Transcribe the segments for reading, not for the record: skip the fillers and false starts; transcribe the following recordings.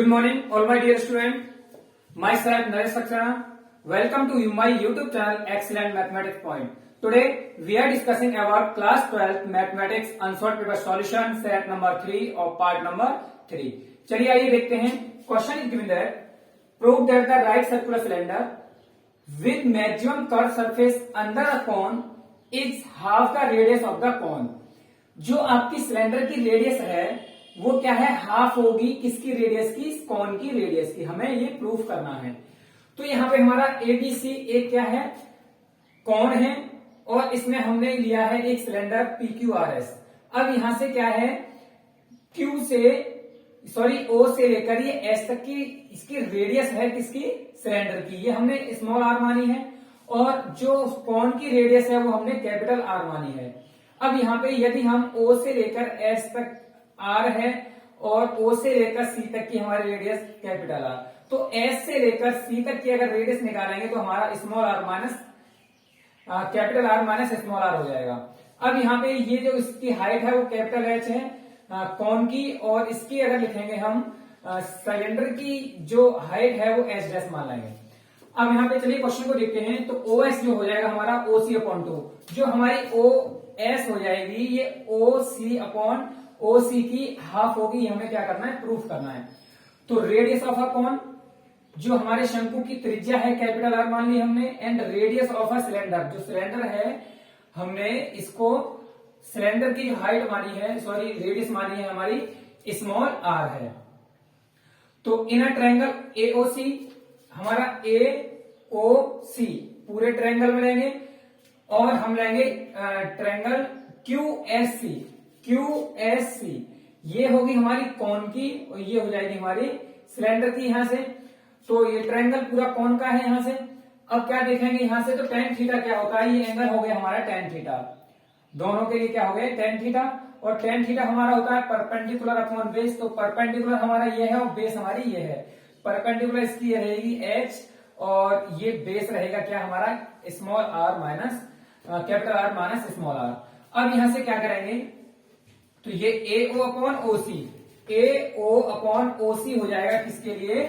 Good morning, all my dear students. Myself Naresh Saxena. Welcome to my YouTube channel Excellent Mathematics Point. Today we are discussing about class 12 mathematics unsolved paper solution set number 3 of part number 3. चलिए आइए देखते हैं. Question is given there. Prove that the right circular cylinder with maximum curved surface under a cone is half the radius of the cone. जो आपकी cylinder की radius है वो क्या है, हाफ होगी किसकी रेडियस की, कॉन की रेडियस की. हमें ये प्रूफ करना है. तो यहाँ पे हमारा एबीसी एक क्या है, कॉन है और इसमें हमने लिया है एक सिलेंडर पीक्यूआरएस. अब यहां से क्या है, ओ से लेकर ये एस तक की इसकी रेडियस है किसकी, सिलेंडर की. ये हमने स्मॉल आर मानी है और जो कॉन की रेडियस है वो हमने कैपिटल आर मानी है. अब यहाँ पे यदि हम ओ से लेकर एस तक आर है और ओ से लेकर सी तक की हमारी रेडियस कैपिटल आर, तो एस से लेकर सी तक की अगर रेडियस निकालेंगे तो हमारा small R minus capital R minus small R हो जाएगा. अब यहाँ पे ये जो इसकी हाइट है वो कैपिटल एच है कॉन की, और इसकी अगर लिखेंगे हम सिलेंडर की जो हाइट है वो एच डैश मान लेंगे. अब यहाँ पे चलिए क्वेश्चन को देखते हैं. तो ओ एस जो हो जाएगा हमारा ओ सी अपॉन टू, जो हमारी ओ एस हो जाएगी ये ओ सी अपॉन ओ सी की हाफ होगी. हमें क्या करना है, प्रूफ करना है. तो रेडियस ऑफ अ कॉन, जो हमारे शंकु की त्रिज्या है कैपिटल आर मान ली हमने, and radius of a cylinder, जो सिलेंडर है हमने इसको सिलेंडर की हाइट मानी है, सॉरी रेडियस मानी है हमारी स्मॉल आर है. तो इन अ ट्रायंगल एओसी, हमारा एओसी पूरे ट्रायंगल में लेंगे और हम लेंगे ट्रायंगल क्यूएससी. क्यूएससी ये होगी हमारी कॉन की और ये हो जाएगी हमारी सिलेंडर की यहां से. तो ये ट्रायंगल पूरा कॉन का है यहां से. अब क्या देखेंगे यहां से, तो टेन थीटा क्या होता है, ये एंगल हो गया हमारा टेन थीटा. दोनों के लिए क्या हो गया, टेन थीटा. और टेन थीटा हमारा होता है परपेंडिकुलर अपॉन बेस. तो परपेंडिकुलर हमारा ये है और बेस हमारी ये है. परपेंडिकुलर इसकी रहेगी एच और ये बेस रहेगा क्या हमारा, small R minus capital R minus small R. अब यहां से क्या करेंगे, तो ये ए ओ अपॉन ओ सी, ए ओ अपॉन ओ सी हो जाएगा किसके लिए,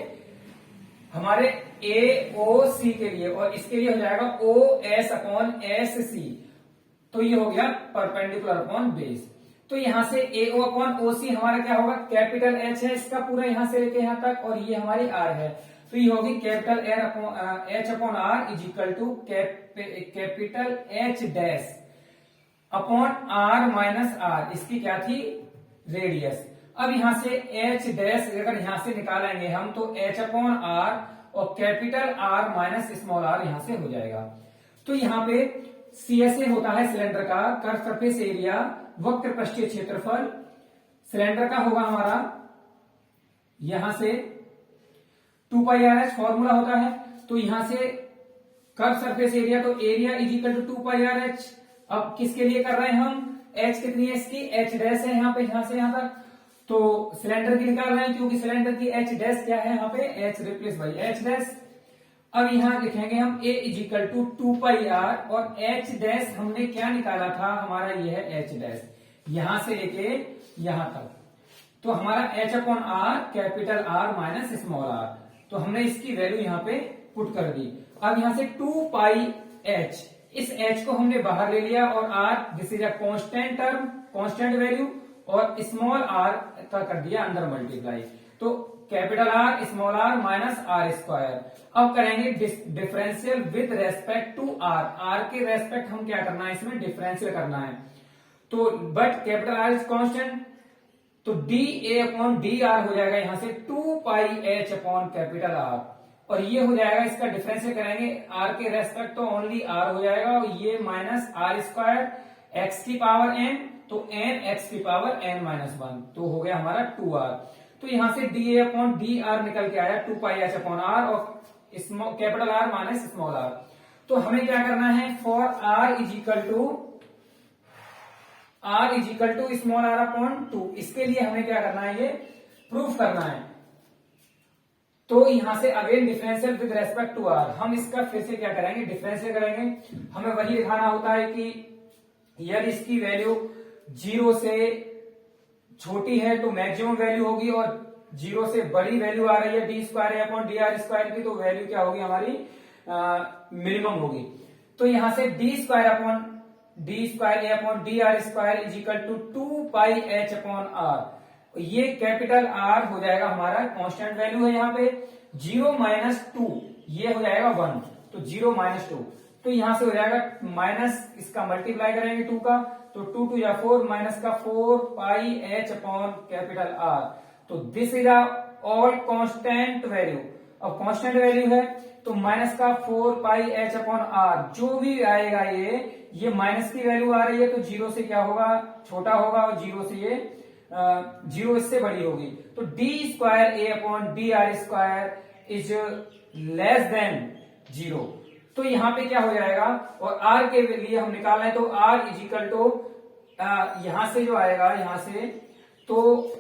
हमारे ए ओ सी के लिए, और इसके लिए हो जाएगा O S upon S C. तो ये हो गया परपेंडिकुलर अपॉन बेस. तो यहां से ए ओ अपॉन ओ सी हमारा क्या होगा, कैपिटल एच है इसका पूरा यहां से लेके यहां तक, और ये हमारी आर है. तो ये होगी capital H upon R is equal to capital H dash upon R minus R, इसकी क्या थी, रेडियस. अब यहां से एच डैश अगर यहां से निकालेंगे हम तो एच अपॉन आर और capital R minus small R यहां से हो जाएगा. तो यहां पे सीएसए होता है सिलेंडर का कर्व सरफेस एरिया, वक्र पृष्ठीय क्षेत्रफल. सिलेंडर का होगा हमारा यहां से 2 पाई आर एच फॉर्मूला होता है. तो यहां से कर्व सरफेस एरिया, तो area is equal to 2 pi R H. अब किसके लिए कर रहे हैं हम, एच कितनी है इसकी, एच डैश है यहाँ पे, यहां से यहां तक. तो सिलेंडर की निकाल रहे हैं क्योंकि सिलेंडर की एच डैश क्या है यहाँ पे, H replace by H dash. अब यहां लिखेंगे हम A is equal to 2 pi R और एच डैश हमने क्या निकाला था, हमारा ये है एच डैश यहां से लेके यहां तक. तो हमारा H upon R capital R minus small R. तो हमने इसकी वैल्यू यहाँ पे पुट कर दी. अब यहां से 2 पाई एच, इस एच को हमने बाहर ले लिया और R this is a constant term, constant value, और स्मॉल आर का कर दिया अंडर मल्टीप्लाई. तो capital R small R minus R square. अब करेंगे differential with respect to R. R के रेस्पेक्ट हम क्या करना है, इसमें डिफरेंशियल करना है. तो but capital R is constant, तो D A upon D R हो जाएगा यहां से 2 pi H upon capital R, और ये हो जाएगा इसका डिफरेंशियल करेंगे आर के रेस्पेक्ट तो ओनली आर हो जाएगा, और ये माइनस आर स्क्वायर एक्स की पावर एन, तो एन एक्स की पावर एन माइनस 1, तो हो गया हमारा 2r. तो यहां से D A upon D R निकल के आया 2 पाई एच अपॉन आर और capital R minus small R. तो हमें क्या करना है, for R is equal to small R upon 2, इसके लिए हमें क्या करना है, ये प्रूफ करना है. तो यहां से again differential with respect to R, हम इसका फिर से क्या करेंगे, डिफरेंशियल करेंगे. हमें वही दिखाना होता है कि यदि इसकी वैल्यू 0 से छोटी है तो मैक्सिमम वैल्यू होगी और जीरो से बड़ी वैल्यू आ रही है D square A upon D R square की, तो वैल्यू क्या होगी हमारी मिनिमम होगी। तो यहां से D square A upon D R square is equal to 2 pi H upon R. ये कैपिटल आर हो जाएगा हमारा कांस्टेंट वैल्यू है यहाँ पे। 0 माइनस 2 ये हो जाएगा 1, तो 0 माइनस 2, तो यहां से हो जाएगा माइनस, इसका मल्टीप्लाई करेंगे 2 का, तो 2 2 या 4 माइनस का 4 पाई एच अपॉन कैपिटल आर। तो this is all constant value. अब कांस्टेंट वैल्यू है तो माइनस का 4 पाई एच अपॉन आर, जो भी आएगा ये माइनस की वैल्यू आ रही है तो जीरो से क्या होगा, छोटा होगा, और जीरो से ये जीरो इससे बड़ी होगी। तो D square A upon D R square is less than zero. तो यहां पे क्या हो जाएगा, और r के लिए हम निकाल रहे हैं तो r इज इक्वल टू यहां से जो आएगा यहां से, तो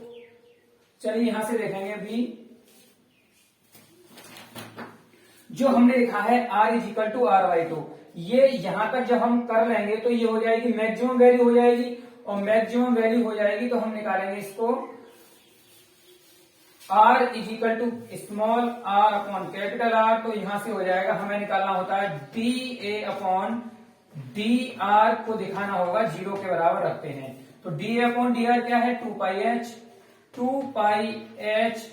चलिए यहां से देखेंगे अभी जो हमने लिखा है r is equal to R by two, ये यहां तक जब हम कर लेंगे तो ये हो जाएगी मैक्सिमम वैल्यू हो जाएगी, और मैक्सिमम वैल्यू हो जाएगी तो हम निकालेंगे इसको r is equal to small r upon capital R। तो यहां से हो जाएगा, हमें निकालना होता है D A upon D are को दिखाना होगा जीरो के बराबर रखते हैं। तो D A upon D are क्या है, 2 पाई एच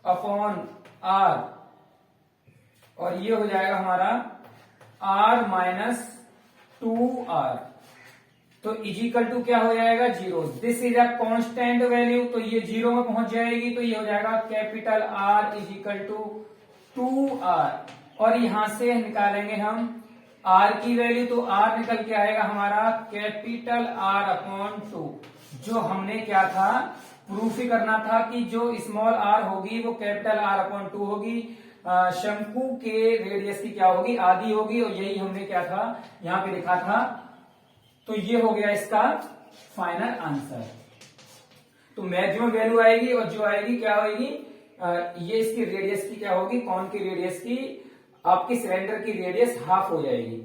अपॉन आर, और ये हो जाएगा हमारा r माइनस 2r। तो इजिकल टू क्या हो जाएगा, zero. This is a constant value, तो ये जीरो में पहुंच जाएगी, तो ये हो जाएगा capital R is equal to 2r। और यहां से निकालेंगे हम r की वैल्यू, तो r निकल के आएगा हमारा कैपिटल R अपॉन 2। जो हमने क्या था, प्रूफ ही करना था कि जो स्मॉल r होगी वो कैपिटल R अपॉन 2 होगी, शंकु के रेडियस की क्या होगी, आधी होगी, और यही हमने क्या था यहां पे लिखा था। तो ये हो गया इसका फाइनल आंसर। तो मैक्सिमम वैल्यू आएगी, और जो आएगी क्या होगी, ये इसकी रेडियस की क्या होगी, कौन की रेडियस की, आपकी सिलेंडर की रेडियस हाफ हो जाएगी।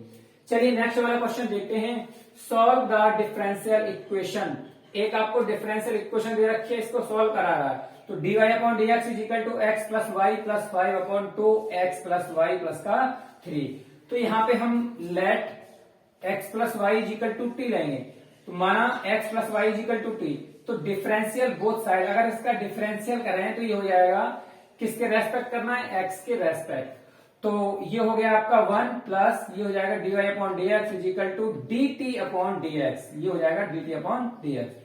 चलिए नेक्स्ट वाला क्वेश्चन देखते हैं। Solve the differential equation. एक आपको डिफरेंशियल इक्वेशन दे रखी है, इसको सॉल्व करा रहा है। तो dy upon D x is equal to X plus Y plus 5 upon 2 X plus Y plus का 3। तो यहाँ पे हम let x plus Y is equal to T लेंगे, तो माना x plus Y is equal to T. तो डिफरेंशियल बोथ साइड, अगर इसका डिफरेंशियल करें तो ये हो जाएगा, किसके रेस्पेक्ट करना है, x के रेस्पेक्ट। तो ये हो गया आपका 1 प्लस ये हो जाएगा dy upon D X is equal to D T upon D X, ये हो जाएगा D T upon D X.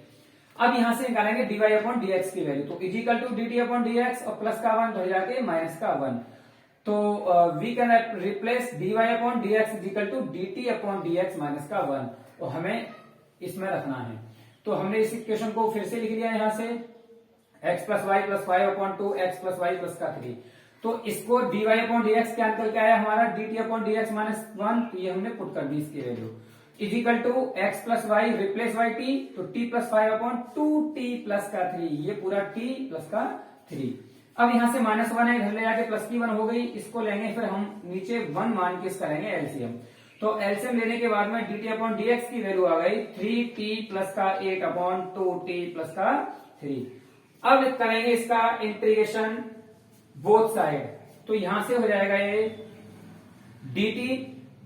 अब यहां से निकालेंगे dy अपॉन डी एक्स की वैल्यू, तो is equal to D T upon D X, और प्लस का 1 तो जाके माइनस का 1। तो we can replace dy upon D X is equal to D T upon D X minus का 1, तो हमें इसमें रखना है। तो हमने इस इक्वेशन को फिर से लिख लिया यहां से, x plus Y plus 5 upon 2 X plus Y plus का 3। तो इसको dy अपॉन डी एक्स क्या निकल के आया हमारा, D T upon D X minus 1, तो ये हमने पुट कर दी इसकी value. Equal to X plus Y replace Y T, तो T plus 5 upon 2t plus का 3, ये पूरा t प्लस का 3। अब यहां से माइनस 1 है, घर ले जाके प्लस की 1 हो गई, इसको लेंगे फिर हम नीचे 1 मान के इसका लेंगे एलसीएम। तो एलसीएम लेने के बाद में dt अपॉन dx की वैल्यू आ गई 3t प्लस का 8 अपॉन 2t प्लस का 3। अब करेंगे इसका इंटीग्रेशन बोथ साइड, तो यहां से हो जाएगा ये dt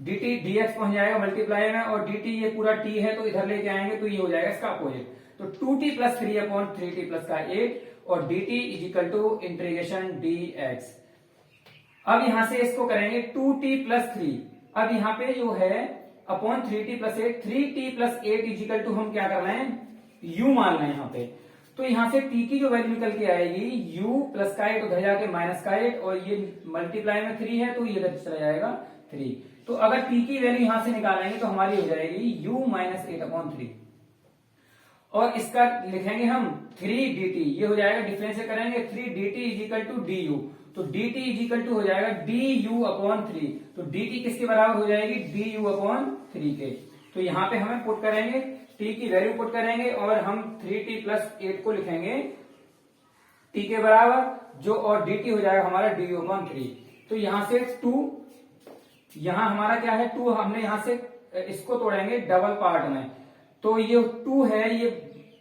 dx पहुंच जाएगा मल्टीप्लाई में, और dt ये पूरा t है तो इधर लेके आएंगे तो ये हो जाएगा इसका अपोजिट। तो 2t plus 3 upon 3t plus का 8, और dt is equal to integration dx। अब यहां से इसको करेंगे 2t प्लस 3, अब यहाँ पे जो है upon 3t plus 8, 3t plus 8 is equal to हम क्या कर रहे हैं, u मान रहे हैं यहाँ पे। तो यहां से t की जो वैल्यू निकल के आएगी u प्लस का 8, उधर जाके माइनस का 8, और ये मल्टीप्लाई में 3 है तो ये इधर चला जाएगा 3। तो अगर t की वैल्यू यहां से निकालेंगे तो हमारी हो जाएगी u माइनस 8 अपॉन 3, और इसका लिखेंगे हम 3dt, ये हो जाएगा डिफरेंशियल करेंगे 3dt इजिकल टू du, तो dt इजिकल टू हो जाएगा du अपॉन 3। तो dt किसके बराबर हो जाएगी, du अपॉन 3 के। तो यहाँ पे हमें पुट करेंगे t की वैल्यू पुट करेंगे, और हम 3t प्लस 8 को लिखेंगे t के बराबर, जो और dt हो जाएगा हमारा du अपॉन 3। तो यहां से 2, यहां हमारा क्या है 2, हमने यहां से इसको तोड़ेंगे डबल पार्ट में, तो ये 2 है, ये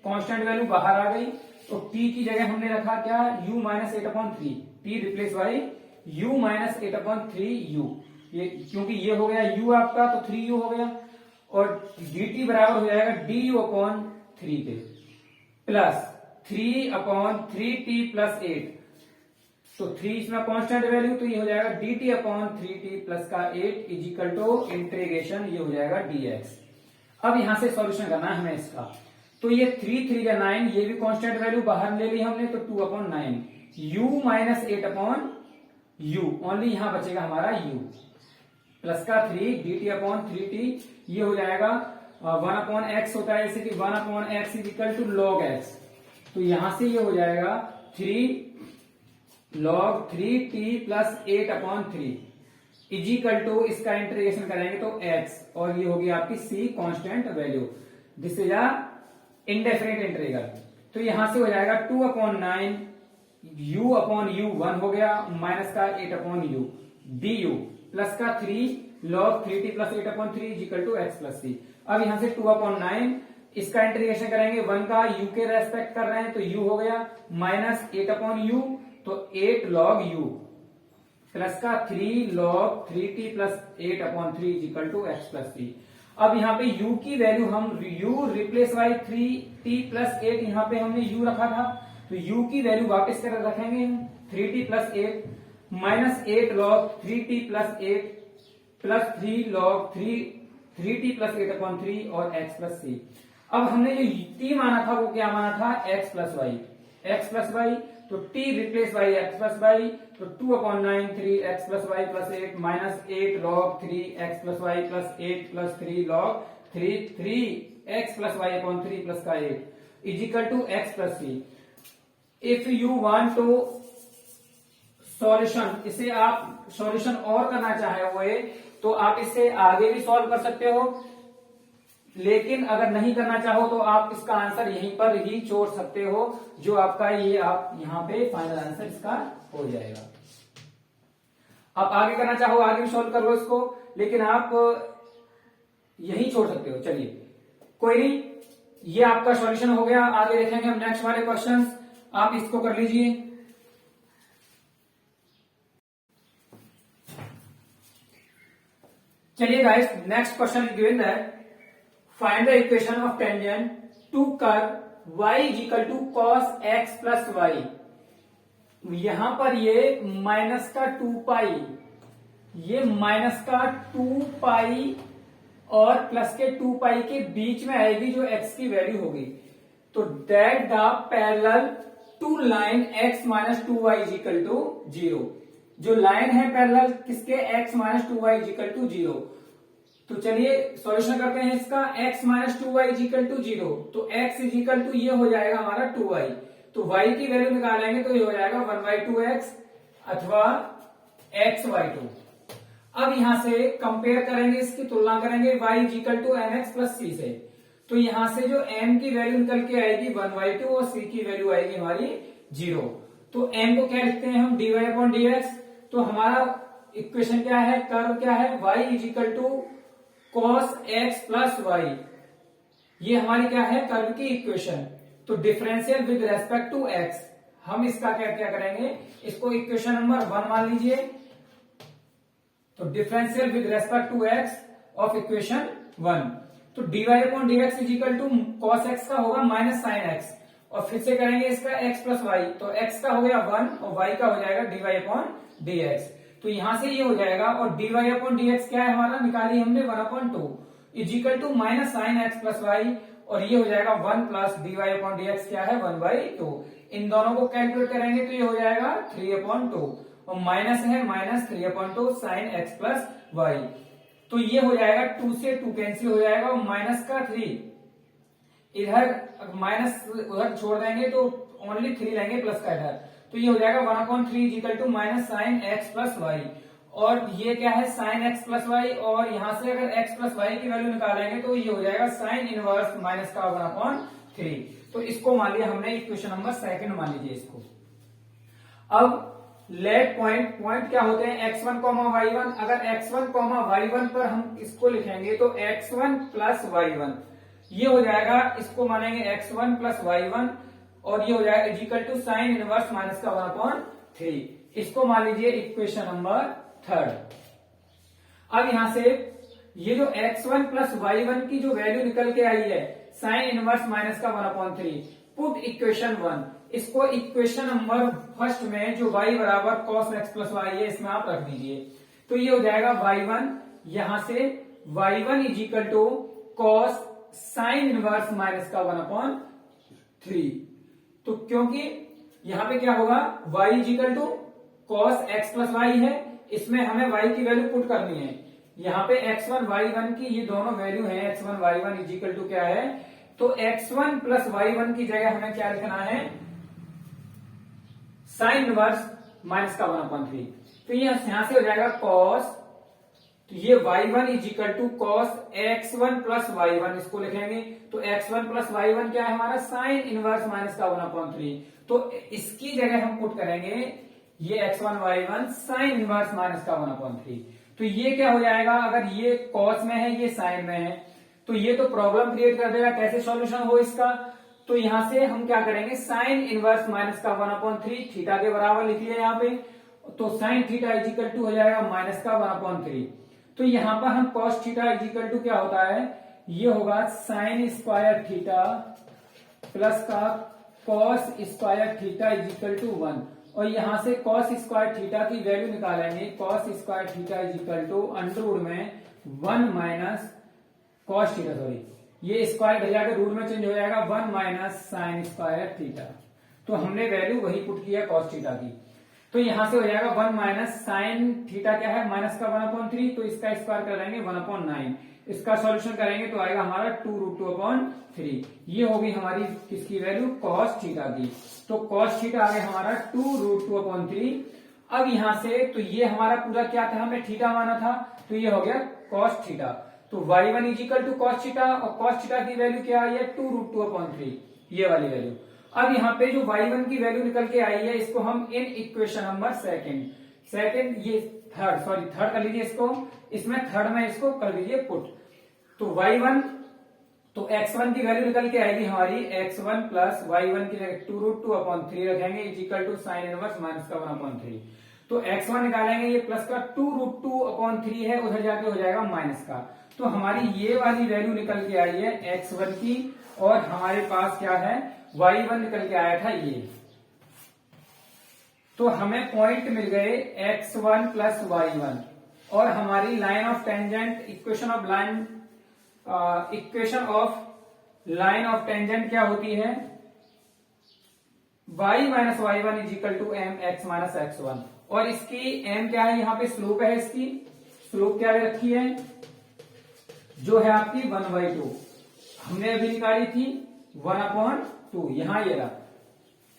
कांस्टेंट वैल्यू बाहर आ गई, तो t की जगह हमने रखा क्या, u minus 8/3, t replace by u minus 8/3u, ये क्योंकि ये हो गया u आपका तो 3u हो गया, और dt बराबर हो जाएगा du/3 के प्लस 3/3t प्लस 8, तो 3 इसमें कांस्टेंट वैल्यू, तो ये हो जाएगा dt/3t प्लस का 8 इज इक्वल टू इंटीग्रेशन, ये हो जाएगा dx। अब यहां से सॉल्यूशन करना है हमें इसका, तो ये 3 3 9, ये भी कांस्टेंट वैल्यू बाहर ले ली हमने, तो 2/9 u माइनस 8/u, ओनली यहां बचेगा हमारा u प्लस का 3 dt/3t, ये हो जाएगा 1/x होता है, जैसे कि 1/x is equal to log x, तो यहां से ये हो जाएगा 3 log 3t plus 8/3 is equal to, इसका इंटीग्रेशन करेंगे तो x, और ये होगी आपकी c constant value, this is a indefinite integral. तो यहां से हो जाएगा 2/9 u/u 1 हो गया, माइनस का 8/u du प्लस का 3 log 3t plus 8/3 is equal to x plus c। अब यहां से 2/9, इसका इंटीग्रेशन करेंगे 1 का u के रेस्पेक्ट कर रहे हैं, तो u हो गया माइनस 8/u, तो 8 log u प्लस का 3 log 3t plus 8/3 is equal to x plus c। अब यहाँ पे u की वैल्यू हम u replace by 3t plus 8, यहाँ पे हमने u रखा था, तो u की वैल्यू वापस कर रखेंगे 3t plus 8 minus 8 log 3t plus 8 plus 3 log 3t plus 8/3 और x प्लस c। अब हमने जो t माना था वो क्या माना था, x प्लस y, तो t replace by x plus y, तो 2/9 3x plus y plus 8 minus 8 log 3x plus y plus 8 plus 3 log 3x plus y/3 plus का 8 is equal to x plus c। If you want to solution, इसे आप solution और करना चाहे हुए तो आप इसे आगे भी सॉल्व कर सकते हो, लेकिन अगर नहीं करना चाहो तो आप इसका आंसर यहीं पर ही छोड़ सकते हो, जो आपका ये आप यहाँ पे फाइनल आंसर इसका हो जाएगा। आप आगे करना चाहो आगे भी सॉल्व कर लो इसको, लेकिन आप यही छोड़ सकते हो। चलिए कोई नहीं, ये आपका सॉल्यूशन हो गया। आगे देखेंगे हम नेक्स्ट वाले क्वेश्चंस, आप इसको कर लीजिए। चलिए guys, next question is given that find the equation of tangent to curve y is equal to cos x plus y। यहां पर ये माइनस का 2 पाई, ये माइनस का 2 पाई और प्लस के 2 पाई के बीच में आएगी जो x की वैल्यू होगी। तो that the parallel to line x minus 2y is equal to 0। जो लाइन है पैरेलल किसके, x minus 2y is equal to 0। तो चलिए सॉल्यूशन करते हैं इसका। x minus 2y is equal to 0, तो x इज इक्वल टू ये हो जाएगा हमारा 2y, तो y की वैल्यू निकालेंगे तो ये हो जाएगा 1/2x अथवा x/2। अब यहां से कंपेयर करेंगे, इसकी तुलना करेंगे y is equal to mx plus c से। तो यहां से जो m की वैल्यू निकल के आएगी 1/2 और c की वैल्यू आएगी हमारी 0। तो m को क्या लिखते हैं हम, dy/dx। तो हमारा इक्वेशन क्या है, कर्व क्या है, y is equal to cos x plus y, ये हमारी क्या है कर्व की इक्वेशन। तो differential with respect to x, हम इसका क्या करेंगे, इसको इक्वेशन नंबर 1 मान लीजिए। तो differential with respect to x of equation 1, तो dy/dx is equal to cos x का होगा माइनस sin x, और फिर से करेंगे इसका x प्लस y, तो x का हो गया 1 और y का हो जाएगा dy/dx। तो यहां से ये हो जाएगा, और dy/dx क्या है हमारा, निकाली हमने 1/2 is equal to minus sine x plus y, और ये हो जाएगा 1 प्लस dy/dx क्या है 1/2। इन दोनों को कैलकुलेट करेंगे तो ये हो जाएगा 3/2, और माइनस है minus 3/2 sine x plus y। तो ये हो जाएगा 2 से 2 कैंसिल हो जाएगा, और माइनस का 3 इधर माइनस उधर छोड़ देंगे तो ओनली 3 लेंगे प्लस का इधर, तो ये हो जाएगा 1/3 is equal to minus sine x plus Y, और ये क्या है साइन x प्लस वाई, और यहां से अगर x प्लस वाई की वैल्यू निकालेंगे तो ये हो जाएगा साइन इनवर्स माइनस का 1/3। तो इसको मान लिया हमने इक्वेशन नंबर 2 मान लीजिए इसको। अब लेट पॉइंट क्या होते हैं, x1, y1। अगर x1, y1 पर हम इसको लिखेंगे तो x1 प्लस y1, ये हो जाएगा, इसको मानेंगे x1 प्लस y1, और ये हो जाएगा is equal to sine inverse minus का 1/3। इसको मान लीजिए इक्वेशन नंबर 3। अब यहां से ये जो x1 प्लस y1 की जो वैल्यू निकल के आई है साइन इनवर्स माइनस का 1/3, पुट इक्वेशन 1, इसको इक्वेशन नंबर फर्स्ट में जो y बराबर cos x प्लस y है इसमें आप रख दीजिए। तो ये हो जाएगा y1, यहां से y1 is equal to cos sine inverse minus का 1/3। तो क्योंकि यहां पे क्या होगा y is equal to cos x plus y है, इसमें हमें y की वैल्यू पुट करनी है। यहाँ पे x1 y1 की ये दोनों वैल्यू है, x1 y1 is equal to क्या है, तो x1 प्लस y1 की जगह हमें क्या लिखना है, साइन इनवर्स माइनस का 1/3। तो ये यहां से हो जाएगा कॉस, तो ये y1 is equal to cos x1 plus y1, इसको लिखेंगे। तो x1 प्लस y1 क्या है हमारा, साइन इनवर्स माइनस का 1/3। तो इसकी जगह हम पुट करेंगे ये x1 y1 sign inverse minus का 1/3। तो ये क्या हो जाएगा, अगर ये कॉस में है ये साइन में है तो ये तो प्रॉब्लम क्रिएट कर देगा, कैसे सॉल्यूशन हो इसका। तो यहां से हम क्या करेंगे, साइन इनवर्स माइनस का 1/3 थीटा के बराबर लिख लिया यहाँ पे। तो sine theta is equal to हो जाएगा माइनस का 1/3। तो यहां पर हम cos theta is equal to क्या होता है, ये होगा साइन स्क्वायर थीटा प्लस का cos square theta is equal to 1। और यहां से कॉस स्क्वायर थीटा की वैल्यू निकालेंगे, cos square theta is equal to under root में 1 माइनस कॉस थीटा, सॉरी ये स्क्वायर घटा के रूट में चेंज हो जाएगा 1 माइनस साइन स्क्वायर थीटा। तो हमने वैल्यू वही पुट किया कॉस थीटा की। तो यहां से हो जाएगा 1 माइनस साइन थीटा क्या है, माइनस का 1/3, तो इसका स्क्वायर कर लेंगे 1/9। इसका सॉल्यूशन करेंगे तो आएगा हमारा 2√2/3। ये होगी हमारी किसकी वैल्यू, कॉस थीटा की। तो कॉस थीटा आ गया हमारा 2√2/3। अब यहां से तो ये हमारा पूरा क्या था, हमने थीटा माना था, तो ये हो गया कॉस थीटा। तो y1 is equal to cos theta, और कॉस थीटा की वैल्यू क्या आई है, 2√2/3, ये वाली वैल्यू। अब यहाँ पे जो y1 की वैल्यू निकल के आई है इसको हम इन इक्वेशन नंबर सेकंड ये थर्ड कर लीजिए इसको, इसमें थर्ड में इसको कर लीजिए पुट। तो y1, तो x1 की वैल्यू निकल के आएगी हमारी x1 प्लस y1 की जगह 2√2/3 रखेंगे is equal to sine inverse minus का 1/3। तो x1 निकालेंगे, ये प्लस का 2√2/3 है, उधर जाके हो जाएगा माइनस का। तो हमारी ये वाली वैल्यू निकल के आई है x1 की, और हमारे पास क्या है y1 निकल के आया था ये। तो हमें पॉइंट मिल गए x1 प्लस y1, और हमारी line of tangent equation of tangent क्या होती है, y minus y1 is equal to M X minus x1। और इसकी m क्या है, यहाँ पे स्लोप है, इसकी स्लोप क्या रखी है, जो है आपकी 1/2, हमने अभी निकाली थी 1/2, यहां ये रहा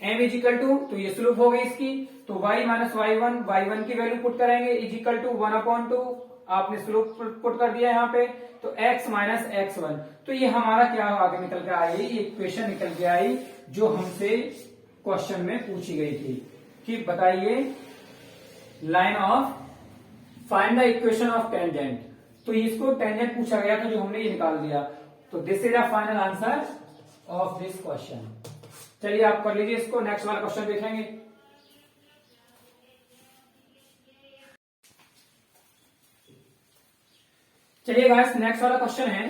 m इज इक्वल टू, तो ये स्लोप हो गई इसकी। तो y माइनस y1 की वैल्यू पुट करेंगे इज इक्वल टू 1/2, आपने स्लोप पुट कर दिया यहाँ पे, तो x माइनस x1। तो ये हमारा क्या आगे निकल के आई, ये इक्वेशन निकल के आई जो हमसे क्वेश्चन में पूछी गई थी कि बताइए line of find the equation of tangent. तो इसको टेंजेंट पूछा गया था जो हमने ये निकाल दिया। तो this is the final answer of this question. चलिए आप कर लीजिए इसको, नेक्स्ट वाला क्वेश्चन देखेंगे। चलिए गाइस नेक्स्ट वाला क्वेश्चन है,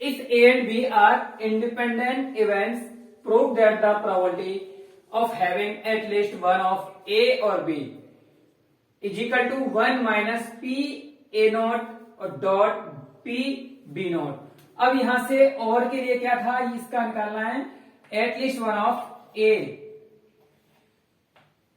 if A and B are independent events prove that the probability of having at least one of A और B is equal to 1 minus P A not और dot P B not. अब यहां से और के लिए क्या था, इसका निकालना है at least one of A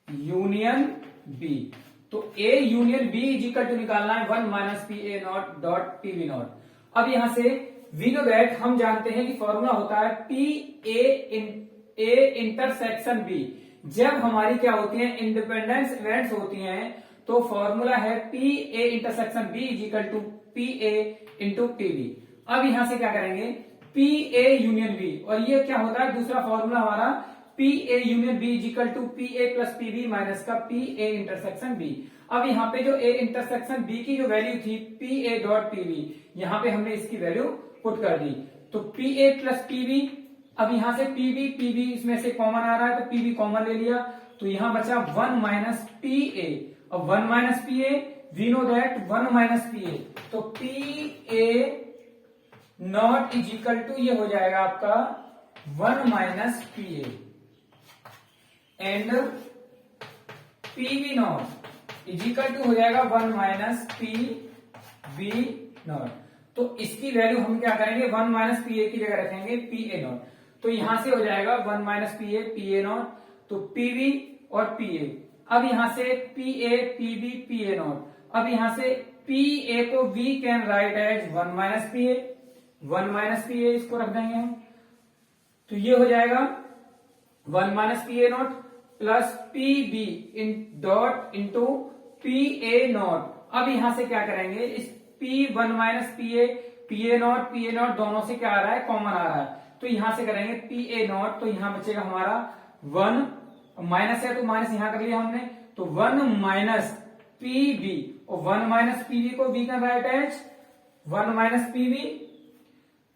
union B. तो A union B is equal to निकालना है 1 minus P A not dot P B not. अब यहां से वी नो दैट, हम जानते हैं कि फॉर्मूला होता है पी ए इंटरसेक्शन बी। जब हमारी क्या होती है इंडिपेंडेंस इवेंट्स होती हैं तो फॉर्मूला है P A intersection B is equal to P A into P B. अब यहां से क्या करेंगे पी ए यूनियन बी, और ये क्या होता है दूसरा फॉर्मूला हमारा P A union B is equal to P A plus P B minus का पी ए इंटरसेक्शन बी। अब यहाँ पे जो ए इंटरसेक्शन बी की जो वैल्यू थी P A dot P B, यहाँ पे हमने इसकी वैल्यू पुट कर दी। तो P A plus P B, अब यहां से पीबी इसमें से कॉमन आ रहा है, तो पीबी कॉमन ले लिया, तो यहां बचा 1 माइनस पी ए। अब 1 minus P A, we know that 1 minus P A, तो P A not is equal to ये हो जाएगा आपका 1 minus P A and P B not is equal to हो जाएगा 1 माइनस पी बी नॉट। तो इसकी वैल्यू हम क्या करेंगे, 1 माइनस पी ए की जगह रखेंगे पी ए नॉट, तो यहां से हो जाएगा 1 माइनस पी ए नॉट, तो पीवी और पी ए। अब यहां से P A P B P A not, अब यहां से पी ए को we can write as 1 minus P A, 1 minus P A इसको रख देंगे हम, तो ये हो जाएगा 1 minus P A not plus P B in dot into P A not. अब यहां से क्या करेंगे, इस P 1 minus P A not दोनों से क्या आ रहा है, कॉमन आ रहा है, तो यहां से करेंगे पी ए नॉट, तो यहां बचेगा हमारा 1 माइनस है तो माइनस यहां कर लिया हमने, तो 1 माइनस पी बी, और 1 माइनस पी बी को we can write as 1 minus P B,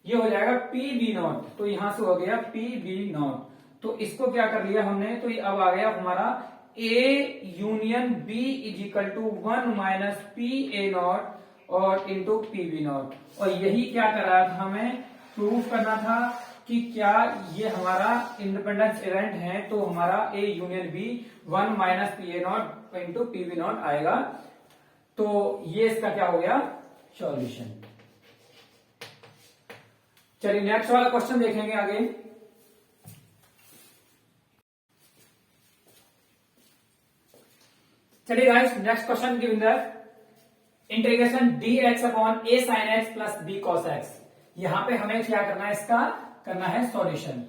ये हो जाएगा पी बी नॉट, तो यहां से हो गया पी बी नॉट। तो इसको क्या कर लिया हमने, तो ये अब आ गया हमारा A union B is equal to 1 minus P A not और इंटू पी बी नॉट। और यही क्या कर रहा था, हमें प्रूव करना था कि क्या ये हमारा इंडिपेंडेंस इवेंट है, तो हमारा A union B 1 minus P A not into P B not आएगा। तो ये इसका क्या हो गया, सॉल्यूशन। चलिए नेक्स्ट वाला क्वेश्चन देखेंगे आगे। चलिए guys, next question given that integration dx upon a sin x plus b cos x। यहां पे हमें क्या करना है, इसका करना है सॉल्यूशन।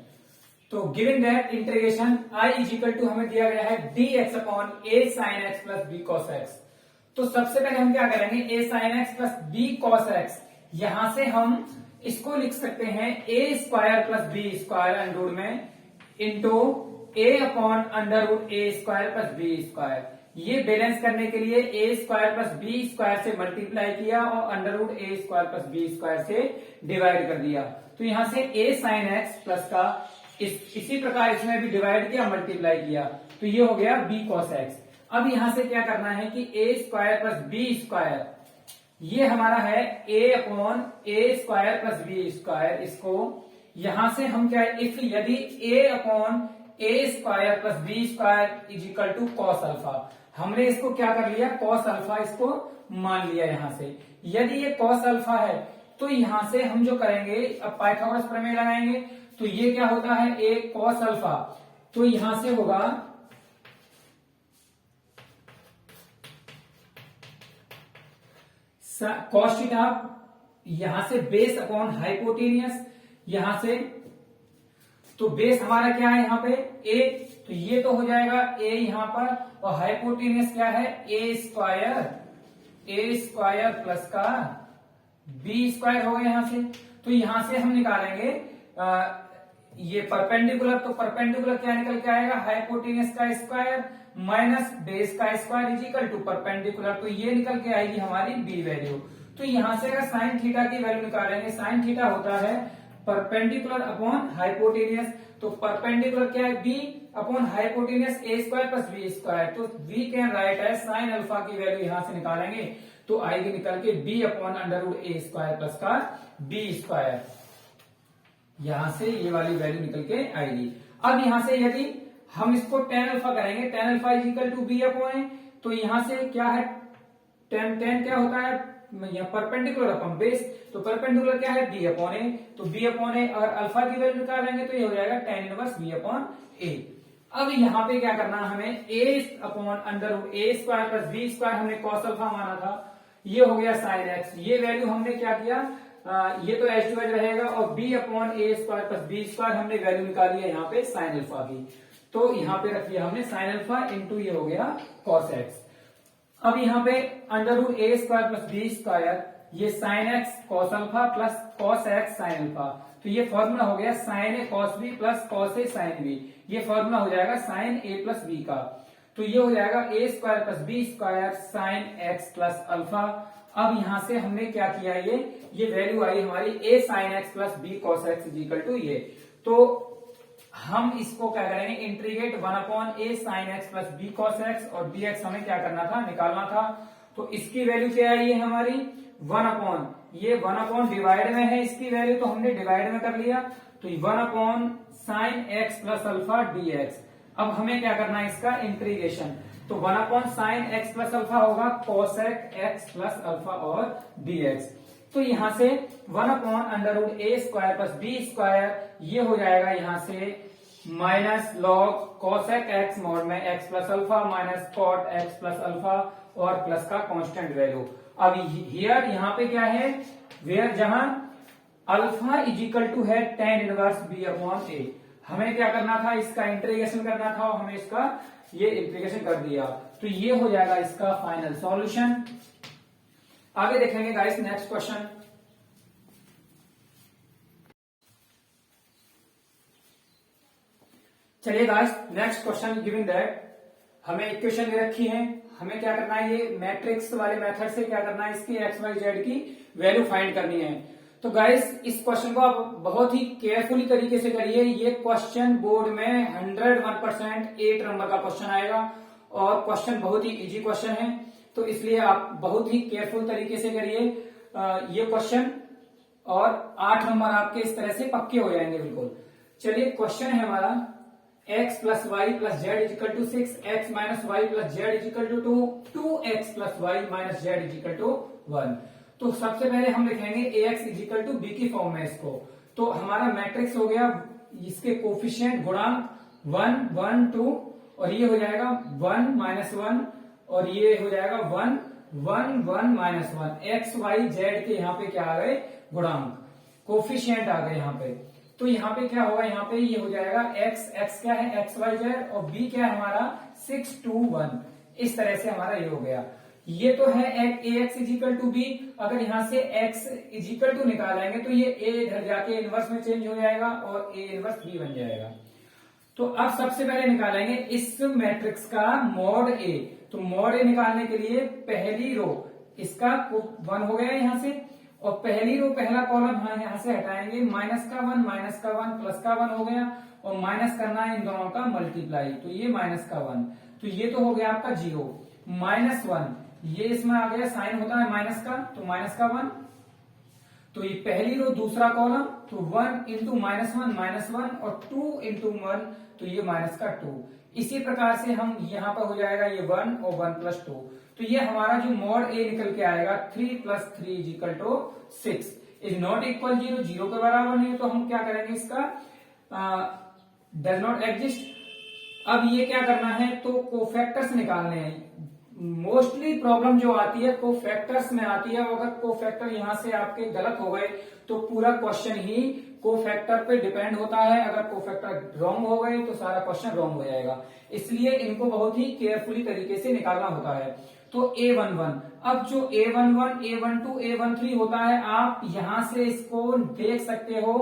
तो given that integration i is equal to हमें दिया गया है dx upon a sin x plus b cos x। तो सबसे पहले हम क्या करेंगे, a sin x plus b cos x, यहां से हम इसको लिख सकते हैं a square plus b square under root में into a upon under root a square plus b square. ये बैलेंस करने के लिए a square plus b square से मल्टीप्लाई किया और under root a square plus b square से divide कर दिया। तो यहां से a sin x प्लस का इसी प्रकार इसमें भी डिवाइड किया, मल्टीप्लाई किया, तो ये हो गया b cos x। अब यहां से क्या करना है कि a square plus b square, ये हमारा है a upon a square plus b square, इसको यहां से हम क्या है, इफ यदि a upon a square plus b square is equal to cos alpha, हमने इसको क्या कर लिया, कॉस अल्फा इसको मान लिया यहां से। यदि ये कॉस अल्फा है तो यहां से हम जो करेंगे, अब पाइथागोरस प्रमेय लगाएंगे, तो ये क्या होता है, a कॉस अल्फा, तो यहां से होगा कॉस थीटा, यहां से बेस अपॉन हाइपोटेनियस, यहां से तो बेस हमारा क्या है यहाँ पे a, तो ये तो हो जाएगा a यहां पर, और हाइपोटेनियस क्या है, a स्क्वायर प्लस का b स्क्वायर हो गया यहां से। तो यहां से हम निकालेंगे ये परपेंडिकुलर, तो परपेंडिकुलर क्या निकल के आएगा, हाइपोटेनियस का स्क्वायर माइनस बेस का square is equal to perpendicular, तो ये निकल के आएगी हमारी b वैल्यू। तो यहां से अगर साइन थीटा की वैल्यू निकालेंगे, साइन थीटा होता है परपेंडिकुलर अपॉन हाइपोटेनियस, तो परपेंडिकुलर क्या है, b upon hypotenuse a square plus b square, तो v कैन राइट है साइन अल्फा की वैल्यू यहां से निकालेंगे तो आएगी निकल के b upon under root a square plus का b स्क्वायर, यहां से ये वाली वैल्यू निकल के आएगी। अब यहां से यदि हम इसको टेन अल्फा करेंगे, tan alpha is equal to b upon a, तो यहां से क्या है, टेन क्या होता है, यहाँ परपेंडिकुलर अपॉन बेस, तो परपेंडिकुलर क्या है, b अपॉन a, तो b अपॉन a और अल्फा की वैल्यू निकालेंगे तो ये हो जाएगा tan inverse b upon a। अब यहाँ पे क्या करना है हमें, a upon under root a square plus b square हमने कॉस अल्फा माना था, ये हो गया साइन x, ये वैल्यू हमने क्या किया, ये तो एच टू एच रहेगा, और b upon a square plus b square हमने वैल्यू निकाली है यहाँ पे साइन अल्फा की, तो यहाँ पे रख लिया हमने साइन अल्फा इंटू ये हो गया कॉस एक्स। अब यहाँ पे under root a square plus b square, ये sine X cos alpha plus cos X sine alpha, तो ये फॉर्मूला हो गया sine A cos B plus cos A sine B, ये फॉर्मूला हो जाएगा साइन ए प्लस बी का, तो ये हो जाएगा a square plus b square sine x plus alpha. अब यहां से हमने क्या किया, ये वैल्यू आई हमारी a sine x plus b cos x is equal to ये, तो हम इसको क्या करेंगे, integrate 1/a sin x plus b cos x, और dx हमें क्या करना था, निकालना था। तो इसकी वैल्यू क्या आई है हमारी 1/, ये 1/ डिवाइड में है इसकी वैल्यू, तो हमने डिवाइड में कर लिया। तो 1/ sin x plus alpha dx। अब हमें क्या करना है इसका इंटीग्रेशन, तो 1/ sin x प्लस अल्फा होगा cos x प्लस अल्फा और dx। तो यहां से 1/√a² प्लस b स्क्वायर, ये हो जाएगा यहां से minus log cos x mode में x plus alpha minus cot x plus alpha और प्लस का कांस्टेंट वैल्यू। अब हियर यहां पे क्या है, वेयर जहां अल्फा इज इक्वल टू है tan इनवर्स b/a। हमें क्या करना था, इसका इंटीग्रेशन करना था, और हमें इसका ये इंटीग्रेशन कर दिया। तो ये हो जाएगा इसका फाइनल सॉल्यूशन। आगे देखेंगे गाइस नेक्स्ट क्वेश्चन। चलिए guys next question, given that हमें इक्वेशन दे रखी है, हमें क्या करना है, ये मैट्रिक्स वाले मेथड से क्या करना है, इसकी एक्स वाई जेड की वैल्यू फाइंड करनी है। तो गाइस इस क्वेश्चन को आप बहुत ही केयरफुली तरीके से करिए। ये क्वेश्चन बोर्ड में 101% 8 नंबर का क्वेश्चन आएगा, और क्वेश्चन बहुत ही इजी क्वेश्चन है, तो इसलिए आप बहुत ही केयरफुल तरीके से करिए ये क्वेश्चन, और 8 नंबर आपके इस तरह से पक्के हो जाएंगे बिल्कुल। चलिए क्वेश्चन है हमारा x plus Y plus z is equal to 6, x minus y plus z is equal to 2, 2x plus y minus z is equal to 1। तो सबसे पहले हम लिखेंगे ax इजिकल टू b की फॉर्म में इसको। तो हमारा मैट्रिक्स हो गया, इसके कोफिशिएंट गुणांक 1 1 2, और ये हो जाएगा 1 माइनस 1, और ये हो जाएगा 1 1 1 माइनस 1। एक्स वाई जेड के यहाँ पे क्या आ गए, गुणांक कोफिशिएंट आ गए यहाँ पे। तो यहाँ पे क्या होगा, यहाँ पे ये हो जाएगा x क्या है एक्स वाई जेड, और b क्या है हमारा 6 2 1। इस तरह से हमारा ये हो गया। ये तो है ax इजिकल टू b। अगर यहाँ से x इजिकल टू निकालेंगे तो ये a इधर जाके इनवर्स में चेंज हो जाएगा, और a इनवर्स b बन जाएगा। तो अब सबसे पहले निकालेंगे इस मैट्रिक्स का मॉड a। तो मॉड a निकालने के लिए पहली रो इसका 1 हो गया यहाँ से, और पहली रो पहला कॉलम हम यहाँ से हटाएंगे, माइनस का 1 प्लस का 1 हो गया, और माइनस करना है इन दोनों का मल्टीप्लाई, तो ये माइनस का 1, तो ये तो हो गया आपका 0 माइनस 1, ये इसमें आ गया साइन होता है माइनस का, तो माइनस का 1। तो ये पहली रो दूसरा कॉलम, तो 1 इंटू माइनस 1 और 2 इंटू 1, तो ये माइनस का 2। इसी प्रकार से हम यहाँ पर हो जाएगा ये 1 और 1 प्लस 2। तो ये हमारा जो मॉड ए निकल के आएगा 3 plus 3 is equal to 6 is not equal 0, 0 के बराबर नहीं है, तो हम क्या करेंगे इसका डज नॉट एग्जिस्ट। अब ये क्या करना है, तो कोफैक्टर्स निकालने हैं। मोस्टली प्रॉब्लम जो आती है कोफैक्टर्स में आती है, अगर कोफैक्टर यहां से आपके गलत हो गए तो पूरा क्वेश्चन ही कोफैक्टर पे डिपेंड होता है। अगर कोफैक्टर रॉन्ग हो गए तो सारा क्वेश्चन रॉन्ग हो जाएगा, इसलिए इनको बहुत ही केयरफुली तरीके से निकालना होता है। तो A11, अब जो A11, A12, A13 होता है, आप यहां से इसको देख सकते हो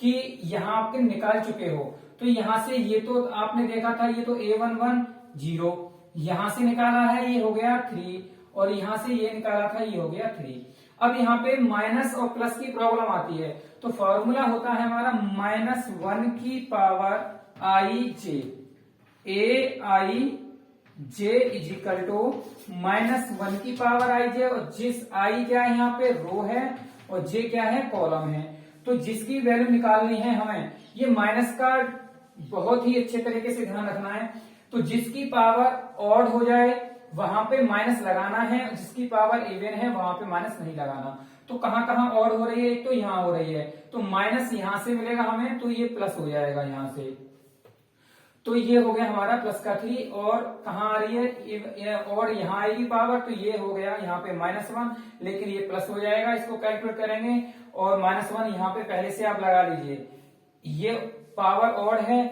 कि यहां आपके निकाल चुके हो। तो यहां से ये तो आपने देखा था, ये तो A11 0, यहां से निकाला है ये हो गया 3, और यहां से ये निकाला था ये हो गया 3। अब यहाँ पे माइनस और प्लस की प्रॉब्लम आती है, तो फॉर्मूला होता है हमारा -1 की power i j, a i j is equal to -1 की पावर आई जे, और जिस आई क्या है यहाँ पे रो है और जे क्या है कॉलम है। तो जिसकी वैल्यू निकालनी है हमें, ये माइनस का बहुत ही अच्छे तरीके से ध्यान रखना है। तो जिसकी पावर ऑड हो जाए वहां पे माइनस लगाना है, जिसकी पावर इवन है वहां पे माइनस नहीं लगाना। तो कहां कहां ऑड हो रही है, एक तो यहां हो रही है, तो माइनस यहां से मिलेगा हमें, तो ये प्लस हो जाएगा यहां से। तो ये हो गया हमारा प्लस का 3, और कहां आ रही है और यहां आएगी पावर, तो ये हो गया यहाँ पे -1, लेकिन ये प्लस हो जाएगा, इसको कैलकुलेट करेंगे, और -1 यहाँ पे पहले से आप लगा लीजिए। ये पावर ऑड है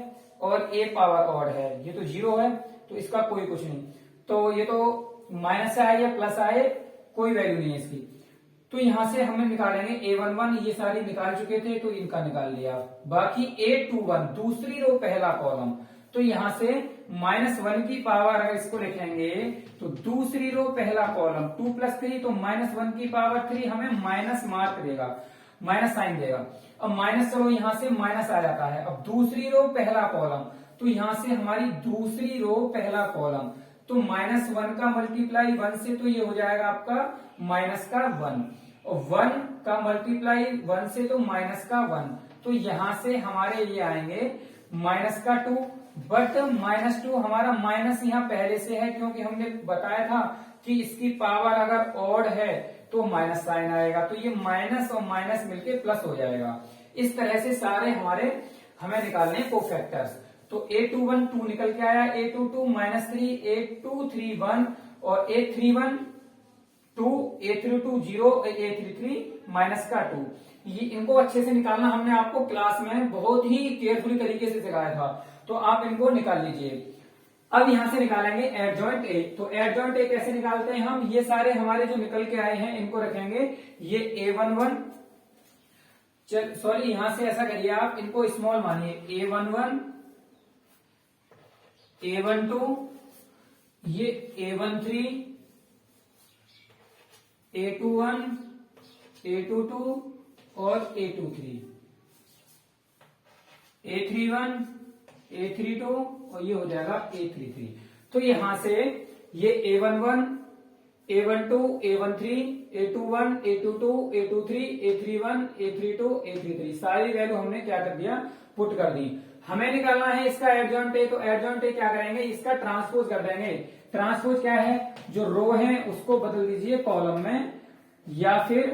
और ए पावर ऑड है, ये तो 0 है, तो इसका कोई कुछ नहीं। तो ये तो माइनस से आए या प्लस आए कोई वैल्यू नहीं है इसकी। तो यहां से हमें निकालेंगे A11, ये सारी निकाल चुके थे तो इनका निकाल लिया। बाकी A21 दूसरी रो पहला कॉलम, तो यहां से -1 की पावर अगर इसको लिखेंगे तो दूसरी रो पहला कॉलम 2 + 3, तो -1 की पावर 3 हमें माइनस मार्क देगा। माइनस साइन देगा। अब माइनस, चलो यहां से माइनस आ जाता है। अब दूसरी रो पहला कॉलम, तो यहां से हमारी दूसरी रो पहला कॉलम, तो -1 का मल्टीप्लाई 1 से, तो ये हो जाएगा आपका माइनस का 1, और 1 का मल्टीप्लाई 1 से तो माइनस का 1, तो यहां से हमारे ये आएंगे माइनस का 2। बट -2 हमारा माइनस यहाँ पहले से है, क्योंकि हमने बताया था कि इसकी पावर अगर ऑड है तो माइनस साइन आएगा, तो ये माइनस और माइनस मिलके प्लस हो जाएगा। इस तरह से सारे हमें निकालने हैं कोफैक्टर्स। तो A21 2 निकल के आया, A22 -3, A23 1 और A31 2, A32 0, A33 माइनस का 2। ये इनको अच्छे से निकालना हमने आपको क्लास में बहुत ही केयरफुली तरीके से सिखाया था, तो आप इनको निकाल लीजिए। अब यहां से निकालेंगे एडजॉइंट ए। तो एडजॉइंट ए कैसे निकालते हैं हम, ये सारे हमारे जो निकल के आए हैं इनको रखेंगे, ये A11, सॉरी यहां से ऐसा करिए आप, इनको स्मॉल मानिए, A11, A12, ये A13, A21, A22 और A23, A31, A32 और ये हो जाएगा A33। तो यहां से ये A11, A12, A13, A21, A22, A23, A31, A32, A33 सारी वैल्यू हमने क्या कर दिया, पुट कर दी। हमें निकालना है इसका एडजॉइंट ए, तो एडजॉइंट ए क्या करेंगे, इसका ट्रांसपोज कर देंगे। ट्रांसपोज क्या है, जो रो है उसको बदल दीजिए कॉलम में, या फिर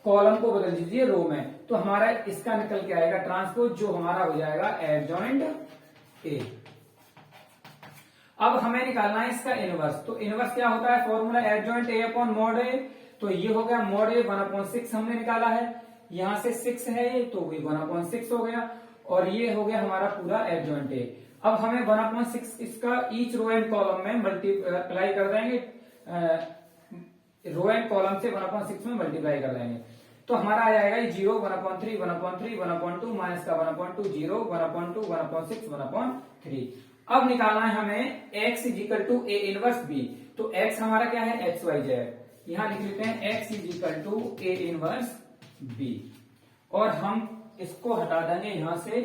कॉलम को बदल दीजिए रो में, तो हमारा इसका निकल के आएगा ट्रांसपोज, जो हमारा हो जाएगा एडजॉइंट ए। अब हमें निकालना है इसका इनवर्स। तो इनवर्स क्या होता है, formula adjoint A upon mod A, तो ये हो गया मॉड ए 1/6 हमने निकाला है, यहां से 6 है ये, तो ये 1/6 हो गया, और ये हो गया हमारा पूरा एडजॉइंट ए। अब हमें 1/6 इसका ईच रो एंड कॉलम में मल्टीप्लाई कर देंगे, रो एंड कॉलम से 1/6 में मल्टीप्लाई कर देंगे, तो हमारा आ जाएगा 0, 1/3, 1/3, 1/2, माइनस का 1/2, 0, 1/2, 1/6, 1/3। अब निकालना है हमें x is equal to a inverse b. तो x हमारा क्या है, एक्स वाई जेड, यहां लिख लेते हैं x is equal to a inverse b, और हम इसको हटा देंगे यहां से,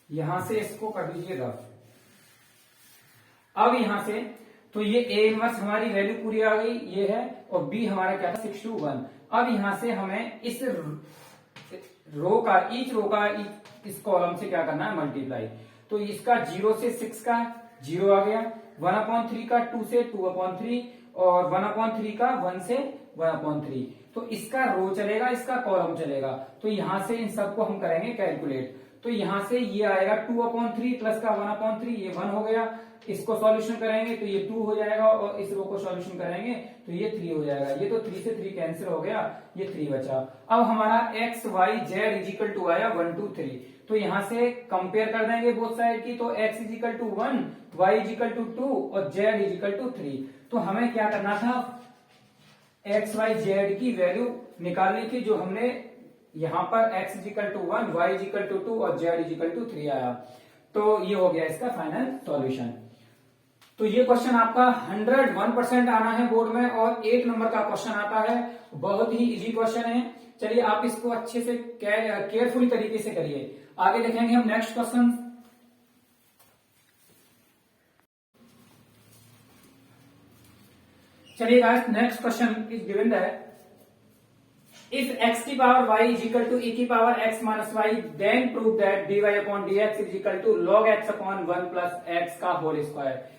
यहां से इसको कर दीजिए रफ। अब यहां से तो ये ए इनवर्स हमारी वैल्यू पूरी आ गई, ये है, और बी हमारा क्या था 621। अब यहां से हमें इस रो का, ईच रो का इस कॉलम से क्या करना है, मल्टीप्लाई। तो इसका 0 से 6 का 0 आ गया, 1/3 का 2 से 2/3, और 1/3 का 1 से 1/3। तो इसका रो चलेगा, इसका कॉलम चलेगा, तो यहां से इन सबको हम करेंगे कैलकुलेट। तो यहां से ये आएगा 2/3 प्लस का 1/3, ये 1 हो गया, इसको सॉल्यूशन करेंगे तो ये 2 हो जाएगा, और इस रो को सॉल्यूशन करेंगे तो ये 3 हो जाएगा। ये तो 3 से 3 कैंसिल हो गया, ये 3 बचा। अब हमारा x y z is equal to आया 1 2 3, तो यहां से कंपेयर कर देंगे बोथ साइड की, तो x is equal to 1, y is equal to 2 और z इजिकल टू 3। तो हमें क्या करना था, एक्स वाई जेड की वैल्यू निकालनी थी, जो हमने यहां पर x is equal to 1, y is equal to 2 और z इजिकल टू 3 आया। तो ये हो गया इसका फाइनल सॉल्यूशन। तो ये क्वेश्चन आपका 101% आना है बोर्ड में, और 8 नंबर का क्वेश्चन आता है, बहुत ही इजी क्वेश्चन है। चलिए आप इसको अच्छे से केयरफुली तरीके से करिए। आगे देखेंगे हम नेक्स्ट क्वेश्चन। चलिए guys, next question is given that if x की power y is equal to e की power x minus y, then prove that dy upon dx is equal to log x upon 1 plus x का whole square.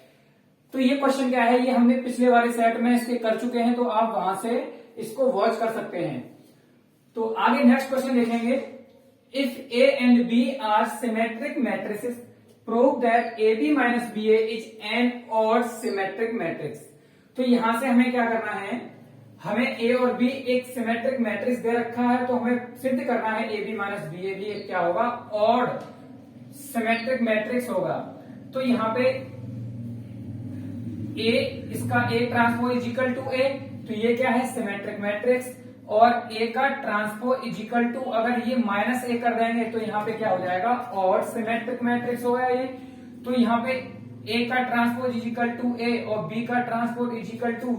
तो ये question क्या है, ये हमने पिछले वाले सेट में इसके कर चुके हैं, तो आप वहां से इसको वॉच कर सकते हैं। तो आगे नेक्स्ट क्वेश्चन देखेंगे, if a and b are symmetric matrices, prove that ab minus ba is an odd symmetric matrix। तो यहां से हमें क्या करना है, हमें a और b एक सिमेट्रिक मैट्रिक्स दे रखा है, तो हमें सिद्ध करना है a b minus b a बी क्या होगा, ऑड सिमेट्रिक मैट्रिक्स होगा। तो यहाँ पे a, इसका a transpose is equal to a, तो ये क्या है सिमेट्रिक मैट्रिक्स, और a का ट्रांसपोज इजिकल टू, अगर ये -a कर देंगे तो यहाँ पे क्या हो जाएगा, ऑड सिमेट्रिक मैट्रिक्स होगा ये। तो यहाँ पे ए का transpose is equal to a और बी का transpose is equal to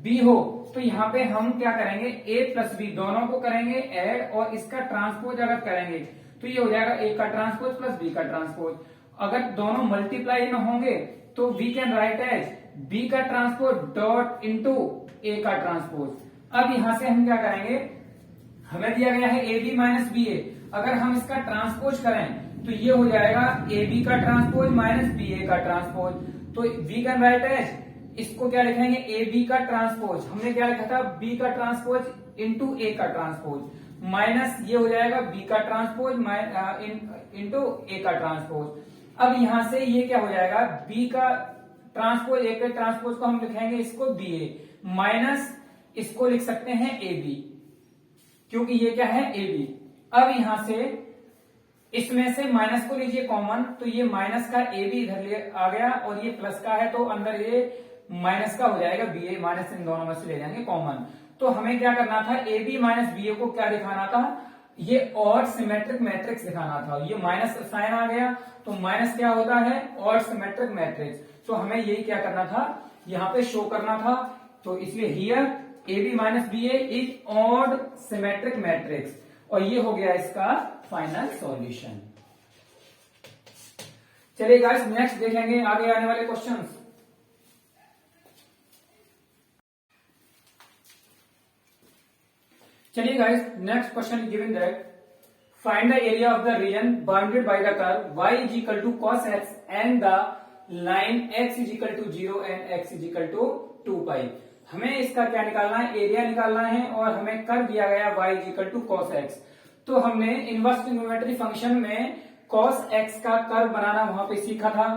b हो, तो यहाँ पे हम क्या करेंगे, ए प्लस बी दोनों को करेंगे ऐड और इसका ट्रांसपोज अगर करेंगे तो ये हो जाएगा ए का ट्रांसपोज प्लस बी का ट्रांसपोज। अगर दोनों मल्टीप्लाई में होंगे तो we can write as b का ट्रांसपोज डॉट इनटू ए का ट्रांसपोज। अब यहां से हम क्या करेंगे, हमें दिया गया है ए बी माइनस बी ए, अगर हम इसका ट्रांसपोज करें तो ये हो जाएगा ए बी का ट्रांसपोज माइनस बी ए का ट्रांसपोज। तो वी कैन राइट एज, इसको क्या लिखेंगे, ए बी का ट्रांसपोज, हमने क्या लिखा था बी का ट्रांसपोज इंटू ए का ट्रांसपोज, माइनस ये हो जाएगा बी का ट्रांसपोज इंटू ए का ट्रांसपोज। अब यहां से ये क्या हो जाएगा, बी का ट्रांसपोज ए के ट्रांसपोज को हम लिखेंगे इसको बी ए, माइनस इसको लिख सकते हैं ए बी, क्योंकि ये क्या है ए बी। अब यहां से इसमें से माइनस को लीजिए कॉमन, तो ये माइनस का ए बी इधर ले आ गया और ये प्लस का है तो अंदर ये माइनस का हो जाएगा बी ए, माइनस इन दोनों में से ले जाएंगे कॉमन। तो हमें क्या करना था, ए बी माइनस बी ए को क्या दिखाना था, ये ऑड सिमेट्रिक मैट्रिक्स दिखाना था। ये माइनस साइन आ गया तो माइनस क्या होता है, ऑड सिमेट्रिक मैट्रिक्स। तो हमें यही क्या करना था, यहाँ पे शो करना था। तो इसलिए here a b minus b a is odd symmetric matrix, और ये हो गया इसका फाइनल सॉल्यूशन। चलिए गाइस नेक्स्ट देखेंगे आगे आने वाले क्वेश्चंस। चलिए guys next question given that find the area of the region bounded by the curve y is equal to cos x and the line x is equal to 0 and x is equal to 2 pi. हमें इसका क्या निकालना है, area निकालना है, और हमें curve दिया गया y is equal to cos x। तो हमने इनवर्स ट्रिग्नोमेट्री फंक्शन में cos x का कर्व बनाना वहां पे सीखा था।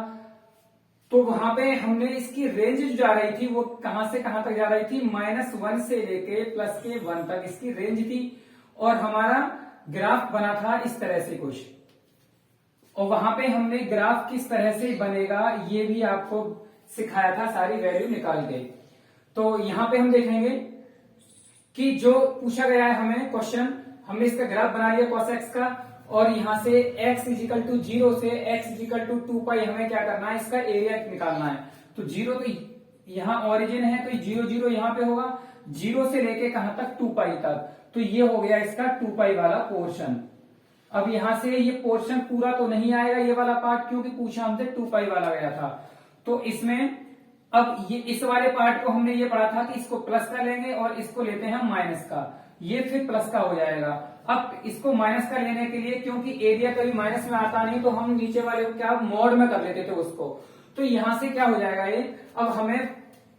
तो वहां पे हमने इसकी रेंज जो जा रही थी वो कहां से कहां तक जा रही थी, -1 से लेके +1 तक इसकी रेंज थी, और हमारा ग्राफ बना था इस तरह से कुछ, और वहां पे हमने ग्राफ किस तरह से बनेगा ये भी आपको सिखाया था, सारी वैल्यू निकाल के। तो यहां पे हम देखेंगे कि जो पूछा गया है हमें क्वेश्चन, हमने इसका ग्राफ बना लिया cos x का, और यहां से x इज इक्वल टू 0 से x is equal to 2 pi हमें क्या करना है, इसका एरिया निकालना है। तो 0 तो यहाँ ओरिजिन है तो 0 0 यहाँ पे होगा, 0 से लेके कहां तक 2 पाई तक, तो ये हो गया इसका 2 पाई वाला पोर्शन। अब यहां से ये पोर्शन पूरा तो नहीं आएगा ये वाला पार्ट, क्योंकि पूछा हमसे 2 पाई वाला गया था। तो इसमें अब ये इस वाले पार्ट को हमने ये पढ़ा था कि इसको प्लस का लेंगे और इसको लेते हैं माइनस का, ये फिर प्लस का हो जाएगा। अब इसको माइनस का लेने के लिए, क्योंकि एरिया कभी माइनस में आता नहीं, तो हम नीचे वाले को क्या मॉड में कर लेते थे उसको। तो यहां से क्या हो जाएगा ये, अब हमें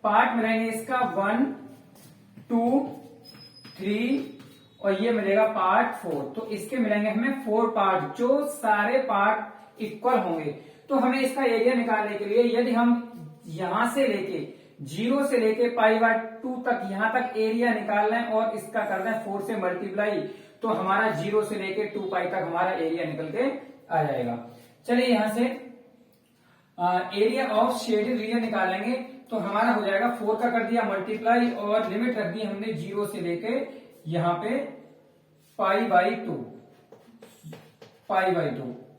पार्ट मिलेंगे इसका 1 2 3 और ये मिलेगा पार्ट 4। तो इसके मिलेंगे हमें 4 पार्ट, जो सारे पार्ट इक्वल होंगे। तो हमें इसका एरिया निकालने के लिए यदि हम यहां से लेके 0 से लेके π/2 तक यहां तक एरिया निकाल लें और इसका कर दें 4 से मल्टीप्लाई, तो हमारा 0 से लेके 2 पाई तक हमारा एरिया निकल के आ जाएगा। चलिए यहां से एरिया ऑफ शेडेड रीजन निकालेंगे, तो हमारा हो जाएगा 4 का कर दिया मल्टीप्लाई और लिमिट रख दी हमने 0 से लेके यहां पे π/2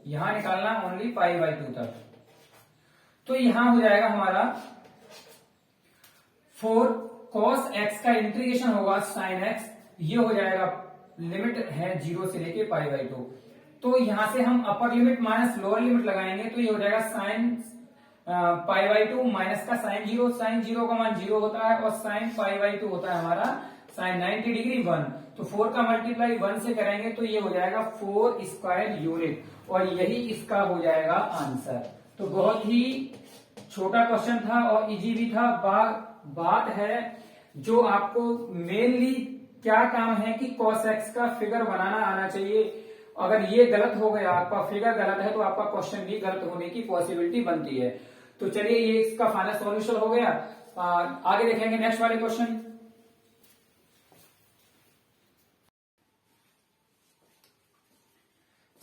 यहां निकालना ओनली π/2 तक। तो यहां हो जाएगा हमारा 4 cos x का इंटीग्रेशन होगा sin x, ये हो जाएगा लिमिट है 0 से लेके π/2। तो यहां से हम upper limit minus lower limit लगाएंगे, तो ये हो जाएगा sin π/2 माइनस का sin 0 का मान 0 होता है और sin π/2 होता है हमारा sin 90 डिग्री 1। तो 4 का मल्टीप्लाई 1 से करेंगे तो ये हो जाएगा 4 स्क्वायर यूनिट, और यही इसका हो जाएगा आंसर। तो बहुत ही छोटा क्वेश्चन था और इजी भी था। बात है जो आपको मेनली क्या काम है कि cos x का फिगर बनाना आना चाहिए। अगर ये गलत हो गया, आपका फिगर गलत है, तो आपका क्वेश्चन भी गलत होने की पॉसिबिलिटी बनती है। तो चलिए ये इसका फाइनल सॉल्यूशन हो गया। आगे देखेंगे नेक्स्ट वाले क्वेश्चन।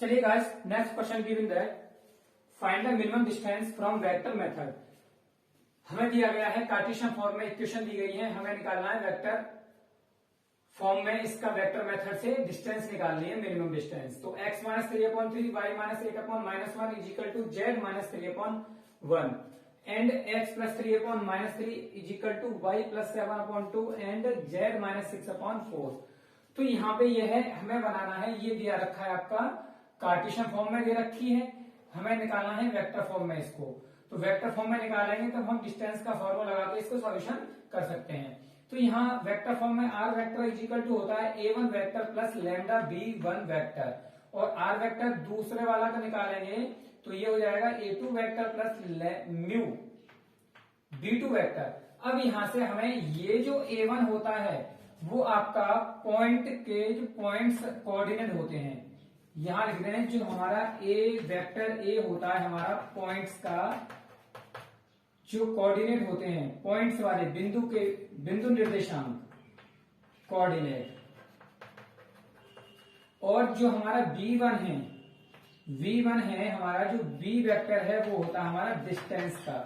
चलिए guys next question given that find the minimum distance from vector method. हमें दिया गया है कार्टेशियन फॉर्म में इक्वेशन दी गई है, हमें निकालना है वेक्टर फॉर्म में इसका वेक्टर मेथड से डिस्टेंस निकालनी है, मिनिमम डिस्टेंस। तो x -3/3 y -1 is equal to z -3/ 1 and x plus 3/-3 is equal to y plus 7/2 and z minus 6/4। तो यहाँ पे ये है, हमें बनाना है, ये दिया रखा है आपका कार्टेशियन फॉर्म में दे रखी है, हमें निकालना है वेक्टर फॉर्म में इसको। तो वेक्टर फॉर्म में निकालेंगे तब हम डिस्टेंस का फॉर्मूला लगा के इसको सॉल्यूशन कर सकते हैं। तो यहाँ वेक्टर फॉर्म में r vector is equal to होता है a1 vector plus lambda b1 vector, और r वेक्टर दूसरे वाला का निकालेंगे तो ये हो जाएगा a2 vector plus mu b2 vector. अब यहां से हमें ये जो a1 होता है वो आपका पॉइंट के जो पॉइंट्स कोऑर्डिनेट होते हैं, यहां लिख रहे हैं जो हमारा a वेक्टर a होता है हमारा पॉइंट्स का जो कोऑर्डिनेट होते हैं, पॉइंट्स वाले बिंदु निर्देशांक कोऑर्डिनेट, और जो हमारा v1 है हमारा जो b वेक्टर है वो होता है हमारा डिस्टेंस का,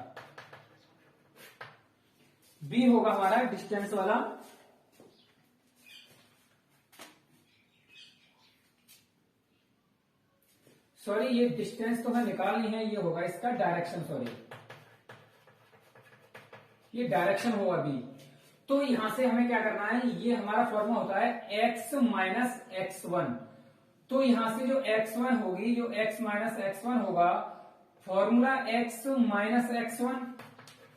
b होगा हमारा डिस्टेंस वाला, सॉरी ये डिस्टेंस तो हमें निकालनी है, ये होगा इसका डायरेक्शन, सॉरी ये डायरेक्शन होगा b। तो यहां से हमें क्या करना है, ये हमारा फॉर्मूला होता है x माइनस x1। तो यहां से जो x1 होगी, जो x माइनस x1 होगा, फॉर्मूला x माइनस x1,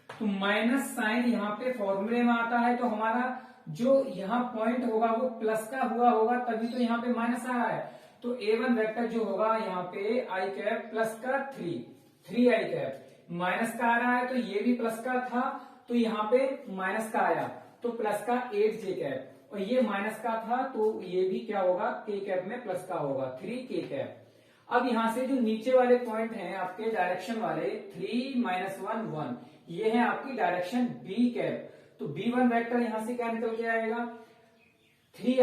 तो माइनस साइन यहाँ पे फॉर्मूले में आता है, तो हमारा जो यहाँ पॉइंट होगा वो प्लस का हुआ होगा, तभी तो यहाँ पे माइनस आ रहा है। तो a1 वेक्टर जो होगा यहाँ पे आई कैप प्लस का 3 आई कैप, माइनस का आ रहा है तो ये भी प्लस का था, तो यहाँ पे माइनस का आया तो प्लस का 8 जे कैप, और ये माइनस का था तो ये भी क्या होगा, के कैप में प्लस का होगा 3 के कैप। अब यहां से जो नीचे वाले पॉइंट हैं आपके डायरेक्शन वाले 3 माइनस 1 1, ये है आपकी डायरेक्शन b कैप। तो b1 वेक्टर यहां से क्या निकल के आएगा, 3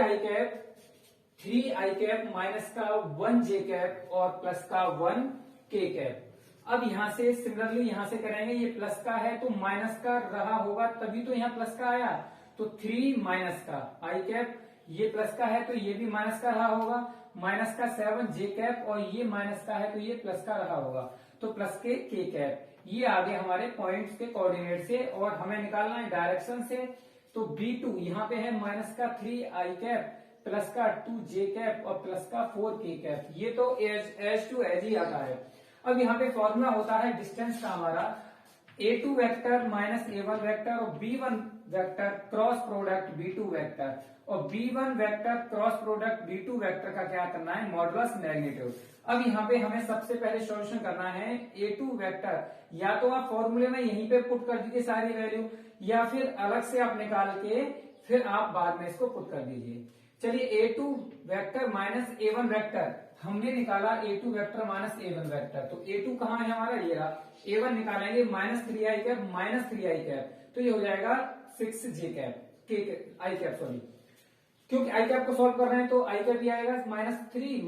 आई कैप माइनस का 1 जे कैप और प्लस का 1 के कैप। अब यहां से सिमिलरली यहां से करेंगे, ये प्लस का है तो माइनस का रहा होगा, तभी तो यहाँ प्लस का आया, तो 3 माइनस का आई कैप, ये प्लस का है तो ये भी माइनस का रहा होगा, माइनस का 7 जे कैप, और ये माइनस का है तो ये प्लस का रहा होगा, तो प्लस के कैप। ये आगे हमारे पॉइंट्स के कोऑर्डिनेट से, और हमें निकालना है डायरेक्शन से। तो B2 यहाँ पे है माइनस का 3 आई कैप प्लस का 2 जे कैप और प्लस का 4 के कैप, ये तो एज टू एज ही आता है। अब यहाँ पे फॉर्मूला होता है डिस्टेंस का हमारा a2 vector minus a1 vector और b1 vector cross product b2 vector, और b1 vector cross product b2 vector का क्या करना है, मॉडुलस मैग्नीट्यूड। अब यहाँ पे हमें सबसे पहले सॉल्यूशन करना है a2 वेक्टर, या तो आप फॉर्मूले में यहीं पे पुट कर दीजिए सारी वैल्यू, या फिर अलग से आप निकाल के फिर आप बाद में इसको पुट कर दीजिए। चलिए a2 vector minus a1 vector हमने निकाला, a2 vector minus a1 vector, तो a2 कहाँ है हमारा, ये रहा, a1 निकालेंगे माइनस 3 आई कैप माइनस 3 आई कैप, तो ये हो जाएगा 6 जे कैप के आई कैप, सॉरी क्योंकि आई कैप को सॉल्व कर रहे हैं तो आई कैप भी आएगा -3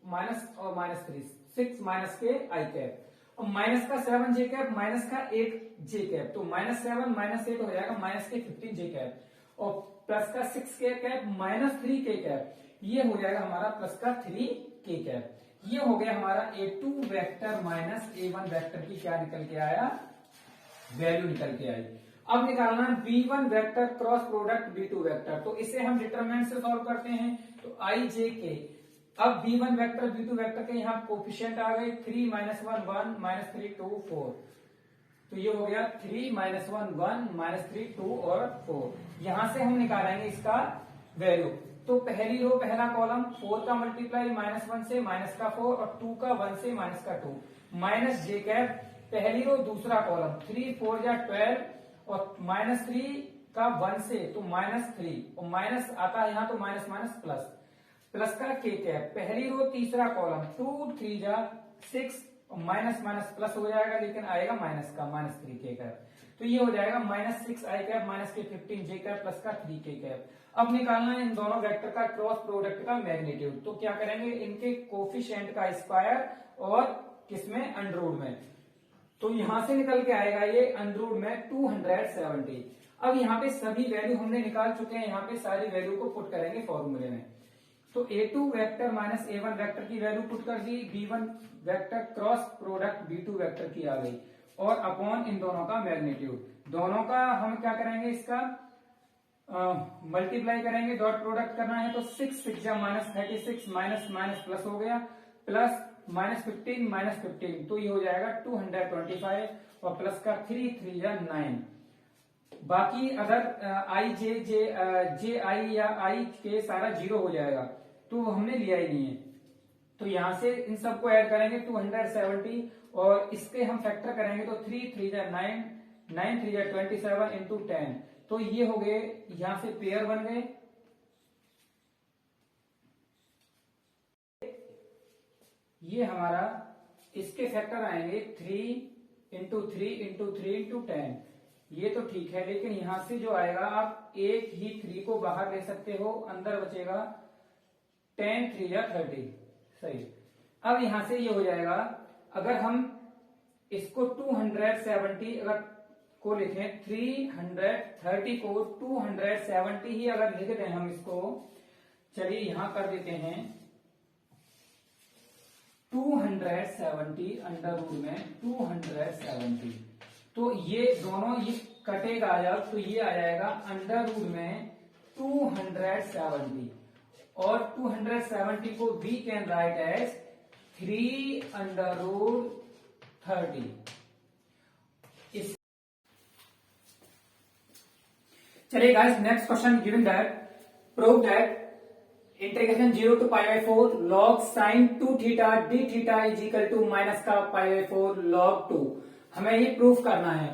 माइनस और -3 6 माइनस के आई कैप, और माइनस का 7 जे कैप माइनस का 8 जे कैप, तो -7 -8 हो जाएगा माइनस के 15 जे कैप, और प्लस का 6 के कैप -3 के कैप, ये हो जाएगा हमारा प्लस का 3 के कैप। ये हो गया हमारा a2 vector minus a1 vector की क्या निकल के आया, वैल्यू निकल के आई। अब निकालना है b1 vector cross product b2 vector, तो इसे हम डिटरमिनेंट से सॉल्व करते हैं, तो i j k। अब b1 वेक्टर b2 वेक्टर के यहाँ कोफिशिएंट आ गए, 3 माइनस 1 1 माइनस 3 2 4, तो ये हो गया 3 माइनस 1 1 माइनस 3 2 और 4। यहां से हम निकालेंगे इसका वैल्यू, तो पहली रो पहला कॉलम 4 का मल्टीप्लाई -1 से माइनस का 4 और 2 का 1 से माइनस का 2 माइनस जे कैप, पहली रो दूसरा कॉलम 3 4 या 12 और -3 का 1 से तो -3 और माइनस आता है यहाँ तो माइनस माइनस प्लस, प्लस का के कैप, पहली रो तीसरा कॉलम 2 3 जा 6 और माइनस माइनस प्लस हो जाएगा लेकिन आएगा माइनस का -3 के कैप, तो ये हो जाएगा -6 आई कैप माइनस के 15 जे कैप प्लस का 3 के कैप। अब निकालना है इन दोनों वेक्टर का क्रॉस प्रोडक्ट का मैग्नीट्यूड, तो क्या करेंगे इनके कोफिशिएंट का स्क्वायर और किसमें अंडरवुड में, तो यहां से निकल के आएगा ये अंडरवुड में 270। अब यहाँ पे सभी वैल्यू हमने निकाल चुके हैं, यहाँ पे सारी वैल्यू को पुट करेंगे फॉर्मूले में। तो A2 vector minus A1 vector की वैल्यू पुट कर दी, B1 vector cross product B2 vector की आ गई, और अपॉन इन दोनों का मैग्नीट्यूड, दोनों का हम क्या करेंगे, इसका मल्टीप्लाई करेंगे, डॉट प्रोडक्ट करना है, तो 6 6 माइनस 36 माइनस माइनस प्लस हो गया, प्लस माइनस 15 माइनस 15, तो ये हो जाएगा 225, और प्लस का 3 3 9। बाकी अगर आई जे आई या आई के सारा जीरो हो जाएगा, तो हमने लिया ही नहीं है, तो यहां से इन सबको ऐड करेंगे 270, और इसके हम फैक्टर करेंगे तो 3 3 9 9 3 27 इंटू 10, तो ये हो गए, यहां से पेयर बन गए, ये हमारा इसके फैक्टर आएंगे 3 इंटू 3 इंटू 3 इंटू 10, ये तो ठीक है, लेकिन यहां से जो आएगा, आप एक ही 3 को बाहर ले सकते हो, अंदर बचेगा 10 3 30, सही। अब यहां से ये हो जाएगा, अगर हम इसको 270 अगर को लिखें, 330 को 270 ही अगर लिख दें हम इसको, चलिए यहां कर देते हैं 270 अंडर रूट में 270, तो ये दोनों ये कटेगा जब, तो ये आ जाएगा अंडर रूट में 270, और 270 को we can write as 3 under root 30। चलिए guys, next question given that prove that integration 0 to pi by 4 log sin 2 theta D theta is equal to minus का पाई बाई 4 log 2, हमें ये proof करना है।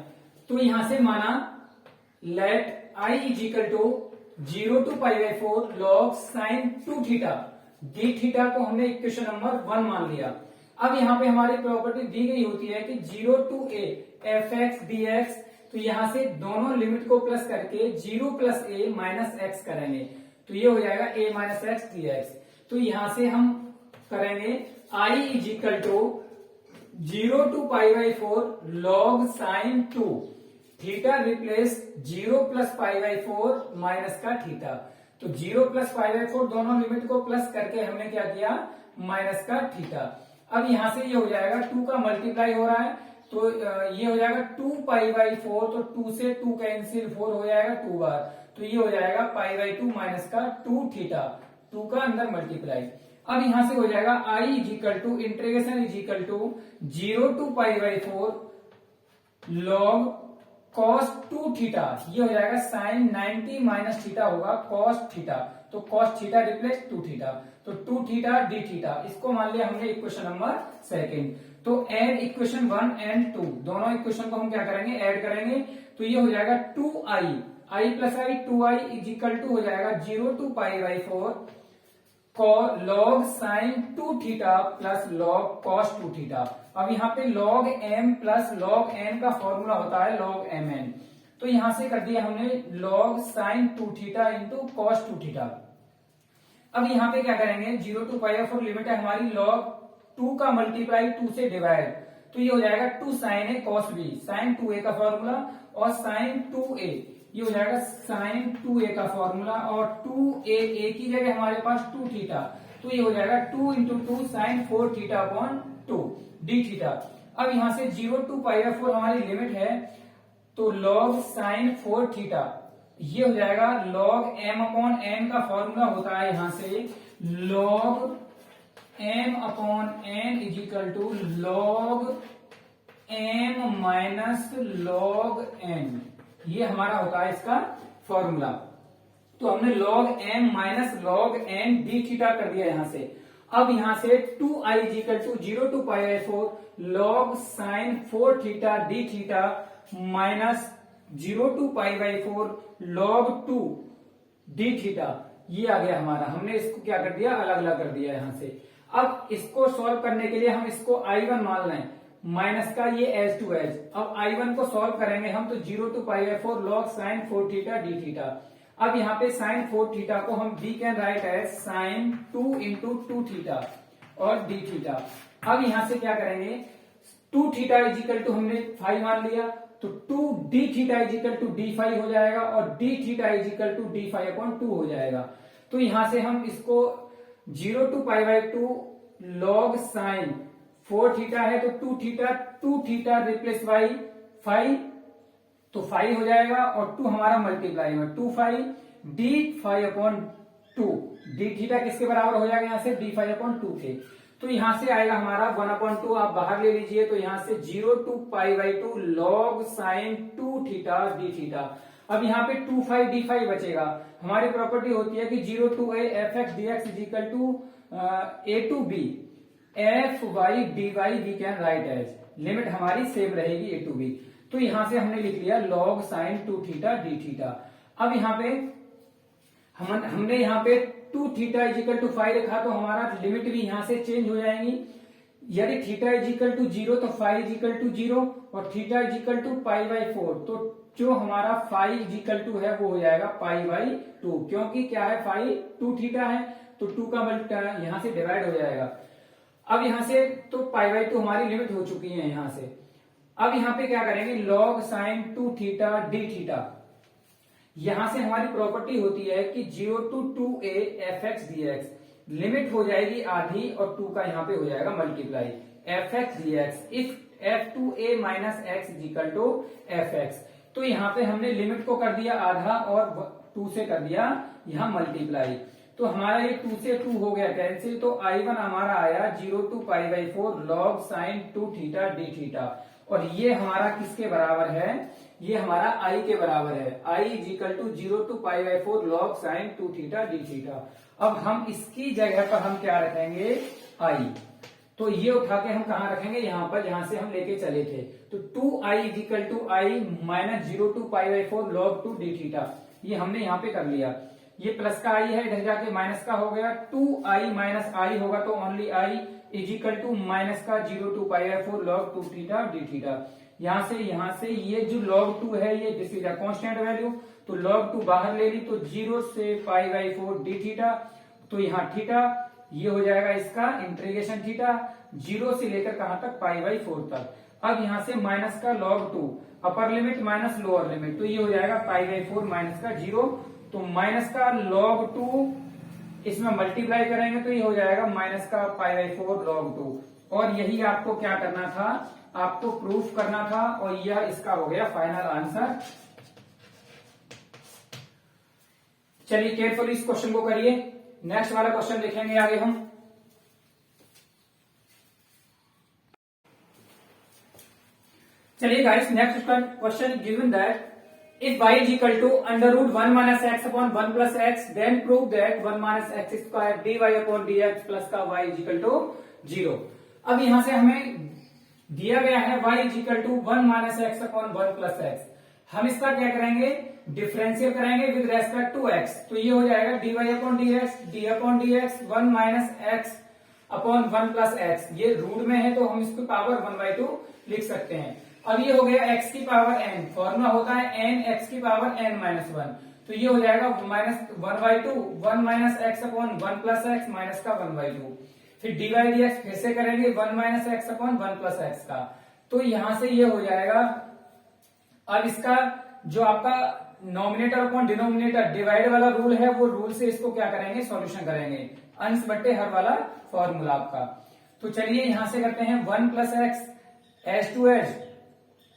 तो यहां से माना let I is equal to 0 to pi by 4 log sin 2 theta D theta को हमने इक्वेशन नंबर 1 मान लिया। अब यहाँ पे हमारी प्रॉपर्टी दी गई होती है कि 0 to a F x d x, तो यहां से दोनों लिमिट को प्लस करके 0 प्लस ए माइनस एक्स करेंगे, तो ये हो जाएगा a minus x d x. तो यहां से हम करेंगे i is equal to 0 to pi by 4 log sine 2 theta replace 0 plus pi by 4 minus का थीटा, तो 0 प्लस पाई बाई 4 दोनों लिमिट को प्लस करके हमने क्या किया, माइनस का थीटा। अब यहां से ये हो जाएगा 2 का मल्टीप्लाई हो रहा है, तो ये हो जाएगा 2 पाई बाई 4, तो 2 से 2 कैंसिल, 4 हो जाएगा 2 बार, तो ये हो जाएगा पाई बाई 2 माइनस का 2 थीटा, 2 का अंदर मल्टीप्लाई। अब यहां से हो जाएगा I is equal to integration is equal to 0 to pi by 4 log cos 2 theta, ये हो जाएगा साइन 90 माइनस थीटा होगा cos थीटा, तो cos थीटा रिप्लेस 2 थीटा, तो 2 थीटा डी थीटा, इसको मान लिया हमने इक्वेशन नंबर सेकेंड। तो एड इक्वेशन 1 एंड 2, दोनों इक्वेशन को हम क्या करेंगे, ऐड करेंगे, तो ये हो जाएगा 2i, i plus I 2i is equal to हो जाएगा 0 to pi by 4 log sine 2 theta plus log cos 2 theta. अब यहाँ पे log m plus log n का फॉर्मूला होता है log mn, तो यहां से कर दिया हमने log sine 2 theta into cos 2 theta. अब यहाँ पे क्या करेंगे, 0 to पाई बाई 4 लिमिट है हमारी, log 2 का मल्टीप्लाई 2 से डिवाइड, तो ये हो जाएगा 2 साइन ए cos b, साइन 2a का फॉर्मूला, और साइन 2a ये हो जाएगा साइन 2a का फॉर्मूला, और 2a a की जगह हमारे पास 2 थीटा, तो ये हो जाएगा 2 into 2 sine 4 theta upon 2 d theta. अब यहां से 0 to पाई बाई 4 हमारी लिमिट है, तो log साइन 4 थीटा ये हो जाएगा log m अपॉन n का फॉर्मूला होता है यहां से log m upon n is equal to log m minus log n, ये हमारा होता है इसका फॉर्मूला। तो हमने log m minus log n d theta कर दिया यहां से। अब यहां से 2i is equal to 0 to pi by 4 log sine 4 theta D theta minus 0 to pi by 4 log 2 d theta, ये आ गया हमारा। हमने इसको क्या कर दिया, अलग अलग कर दिया यहां से। अब इसको सॉल्व करने के लिए हम इसको I1 मान लें, माइनस का ये एज टू एज। अब I1 को सॉल्व करेंगे हम, तो 0 to pi by 4 log sine 4 theta D theta. अब यहाँ पे साइन 4 थीटा को हम we can write as sine 2 into 2 theta और डी थीटा। अब यहां से क्या करेंगे, 2 थीटा इज इक्वल टू हमने 5 मान लिया, तो 2 d theta is equal to d 5 हो जाएगा, और d theta is equal to d 5 upon 2 हो जाएगा। तो यहां से हम इसको 0 to pi by 2 log sine 4 theta है तो 2 थीटा रिप्लेस बाई 5, तो 5 हो जाएगा और 2 हमारा मल्टीप्लाई में 2 5 डी 5 अपॉन 2, डी थीटा किसके बराबर हो जाएगा यहाँ से डी 5 अपॉन 2 के। तो यहां से आएगा हमारा 1 अपॉन 2, आप बाहर ले लीजिए, तो यहां से 0 to pi by 2 log sine 2 theta D theta. अब यहाँ पे 2 5 डी 5 बचेगा। हमारी प्रॉपर्टी होती है कि 0 to a f x d x is equal to a to b f y d y we can write as, limit हमारी same रहेगी ए टू बी। तो यहां से हमने लिख लिया log sine 2 theta D theta. अब यहाँ पे हमने यहाँ पे 2 थीटा इज इक्वल टू 5 रखा, तो हमारा लिमिट भी यहां से चेंज हो जाएंगी। यदि थीटा इज इक्वल टू 0 तो 5 इज इक्वल टू 0 और theta is equal to pi by 4, तो जो हमारा 5 इज इक्वल टू है वो हो जाएगा पाई बाई 2, क्योंकि क्या है 5 2 थीटा है तो 2 का मल्टीप्लाई यहां से डिवाइड हो जाएगा। अब यहां से तो पाई बाई 2 हमारी लिमिट हो चुकी है यहां से। अब यहां पे क्या करेंगे log sine 2 theta D theta. यहां से हमारी प्रॉपर्टी होती है कि 0 to 2a f x d x, limit हो जाएगी आधी और 2 का यहाँ पे हो जाएगा multiply f x d x if f to a minus x is equal to f x. तो यहाँ पे हमने लिमिट को कर दिया आधा और 2 से कर दिया यहाँ मल्टीप्लाई, तो हमारा ये 2 से 2 हो गया कैंसिल, तो I1 हमारा आया 0 to pi by 4 log sine 2 theta D theta. और ये हमारा किसके बराबर है, ये हमारा I के बराबर है, I is equal to 0 to pi by 4 log sine 2 theta D theta. अब हम इसकी जगह पर हम क्या रखेंगे I, तो ये उठा के हम कहा रखेंगे यहाँ पर जहां से हम लेके चले थे, तो 2I is equal to I minus 0 to pi by 4 log 2 d theta, ये हमने यहाँ पे कर लिया। ये प्लस का I है, इधर जाके माइनस का हो गया, 2I माइनस I होगा तो only I is equal to minus का 0 to pi by 4 log 2 theta D theta. यहां से ये जो log 2 है ये this is a constant value, तो log 2 बाहर ले ली तो 0 से पाई बाई 4 डी थीटा, तो यहाँ थीटा ये हो जाएगा इसका इंटीग्रेशन थीटा 0 से लेकर कहां तक पाई बाई 4 तक। अब यहां से माइनस का log 2 upper limit minus lower limit, तो ये हो जाएगा पाई बाई 4 माइनस का 0, तो माइनस का log 2 इसमें मल्टीप्लाई करेंगे तो ये हो जाएगा माइनस का पाई बाई 4 log 2। और यही आपको क्या करना था, आपको प्रूफ करना था, और यह इसका हो गया फाइनल आंसर। चलिए केयरफुली इस क्वेश्चन को करिए, नेक्स्ट वाला क्वेश्चन देखेंगे आगे हम। चलिए guys, next question given that if y is equal to under root 1 minus x upon 1 plus x, then prove that 1 minus x square dy upon dx plus का y is equal to 0। अब यहां से हमें दिया गया है y is equal to 1 minus x upon 1 plus x, हम इसका क्या करेंगे डिफरेंशियल करेंगे विद रेस्पेक्ट टू x, तो ये हो जाएगा dy upon dx d upon dx 1 minus x upon 1 plus x, ये रूट में है तो हम इसको पावर 1/2 लिख सकते हैं। अब ये हो गया x की पावर n, फॉर्मूला होता है n x की पावर n माइनस 1, तो ये हो जाएगा minus 1/2 1 minus x upon 1 plus x minus का 1/2, फिर डी वाई डी एक्स फिर से करेंगे 1 minus x upon 1 plus x का, तो यहां से ये हो जाएगा। अब इसका जो आपका नॉमिनेटर अपॉन डिनोमिनेटर डिवाइड वाला रूल है, वो रूल से इसको क्या करेंगे सॉल्यूशन करेंगे, अंश बट्टे हर वाला फॉर्मूला आपका। तो चलिए यहां से करते हैं 1 plus x h to h,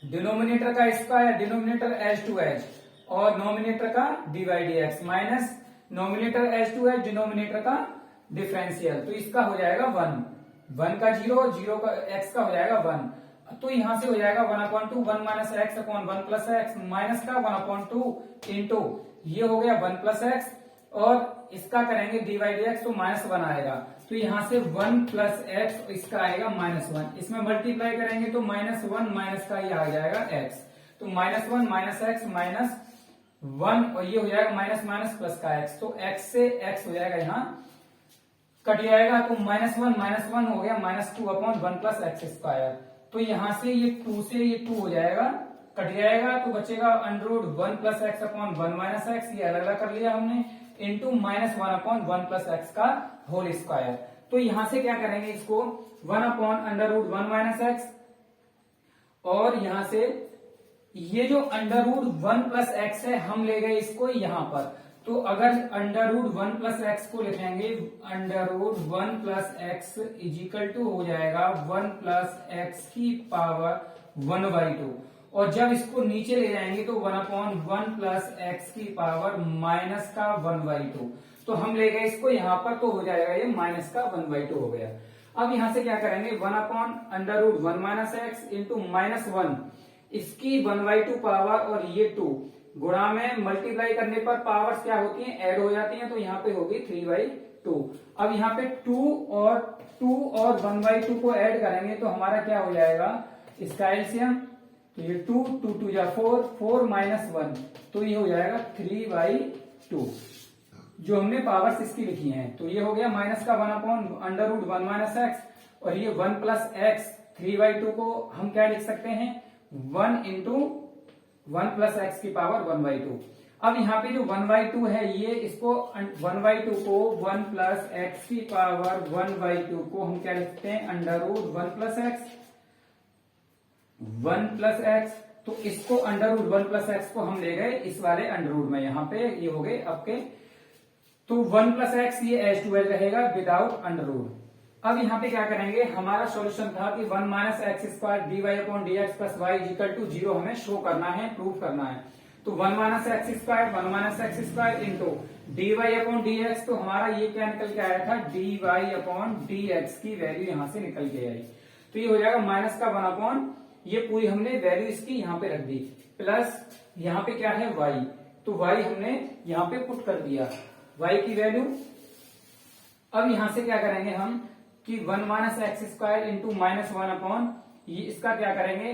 denominator का square denominator h to h, और नॉमिनेटर का divide x minus nominator h to h denominator का डिफरेंशियल, तो इसका हो जाएगा 1 का 0 का एक्स का हो जाएगा 1, तो यहां से हो जाएगा 1/2 1 minus x upon 1 plus x minus का 1/2 इंटू ये हो गया 1 प्लस एक्स, और इसका करेंगे डिवाइड एक्स तो -1 आएगा, तो यहां से 1 प्लस एक्स इसका आएगा -1, इसमें मल्टीप्लाई करेंगे तो -1 माइनस का ये आ जाएगा एक्स, तो -1 माइनस एक्स माइनस 1, और ये हो जाएगा माइनस माइनस प्लस का एक्स, तो एक्स से एक्स हो जाएगा यहाँ कट जाएगा, तो -1 हो गया -2 अपॉन 1 प्लस एक्स स्क्वायर, तो यहां से ये 2 से ये 2 हो जाएगा कट जाएगा, तो बचेगा √1 plus x upon 1 minus x, ये अलग अलग कर लिया हमने, इंटू -1 अपॉन 1 प्लस एक्स का होल स्क्वायर। तो यहां से क्या करेंगे इसको 1 अपॉन √1 माइनस एक्स, और यहां से ये जो √1 प्लस एक्स है हम ले गए इसको यहां पर, तो अगर अंडर रूट 1+x को लिखेंगे, under root 1+x is equal to हो जाएगा 1+x की पावर 1/2, और जब इसको नीचे ले जाएंगे तो 1/1+x की पावर -1/2। तो हम ले गए इसको यहां पर, तो हो जाएगा ये -1/2 हो गया। अब यहां से क्या करेंगे, 1/√1 - x इंटू -1, इसकी 1/2 पावर और ये 2 गुणा में मल्टीप्लाई करने पर पावर्स क्या होती हैं, ऐड हो जाती हैं, तो यहाँ पे होगी 3/2। अब यहाँ पे 2 और 1/2 को ऐड करेंगे तो हमारा क्या हो जाएगा, इसका एलसीएम, तो ये 2 2 जा 4, 4 - 1, तो ये हो जाएगा 3/2, जो हमने पावर्स इसकी लिखी हैं। तो ये हो गया माइनस का 1/√1 - x, और ये 1+x 3/2 को हम क्या लिख सकते हैं, 1 इंटू 1+x की पावर 1/2। अब यहाँ पे जो 1/2 है, ये इसको 1/2 को 1+x की पावर 1/2 को हम क्या लिखते हैं, अंडर रूट 1+x, तो इसको अंडर√1+x को हम ले गए इस वाले अंडर रूट में, यहाँ पे ये हो गए आपके, तो 1+x ये एज टू एज रहेगा विदाउट अंडर रूट। अब यहाँ पे क्या करेंगे, हमारा सॉल्यूशन था कि 1 - x² dy/dx plus y equal to 0 हमें शो करना है, प्रूव करना है। तो 1 - x² इंटू dy/dx, तो हमारा ये क्या निकल के आया था, dy/dx की वैल्यू यहां से निकल के आई, तो ये हो जाएगा -1/, ये पूरी हमने वैल्यू इसकी यहाँ पे रख दी, प्लस यहाँ पे क्या है y, तो y हमने यहाँ पे पुट कर दिया, y की वैल्यू। अब यहां से क्या करेंगे हम कि 1 - x² इंटू -1/, ये इसका क्या करेंगे,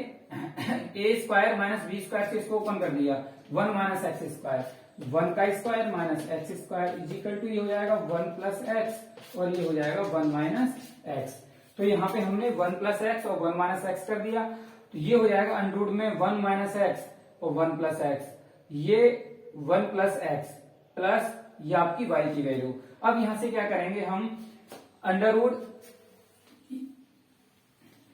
a² - b² से इसको ओपन कर दिया, 1 - x², 1 का square minus x² is equal to ये हो जाएगा 1+x, और ये हो जाएगा 1 - x। तो यहाँ पे हमने 1+x और 1 - x कर दिया, तो ये हो जाएगा अंडर रूट में 1 - x और 1+x, ये 1+x प्लस ये आपकी y की वैल्यू। अब यहां से क्या करेंगे हम, अंडर रूट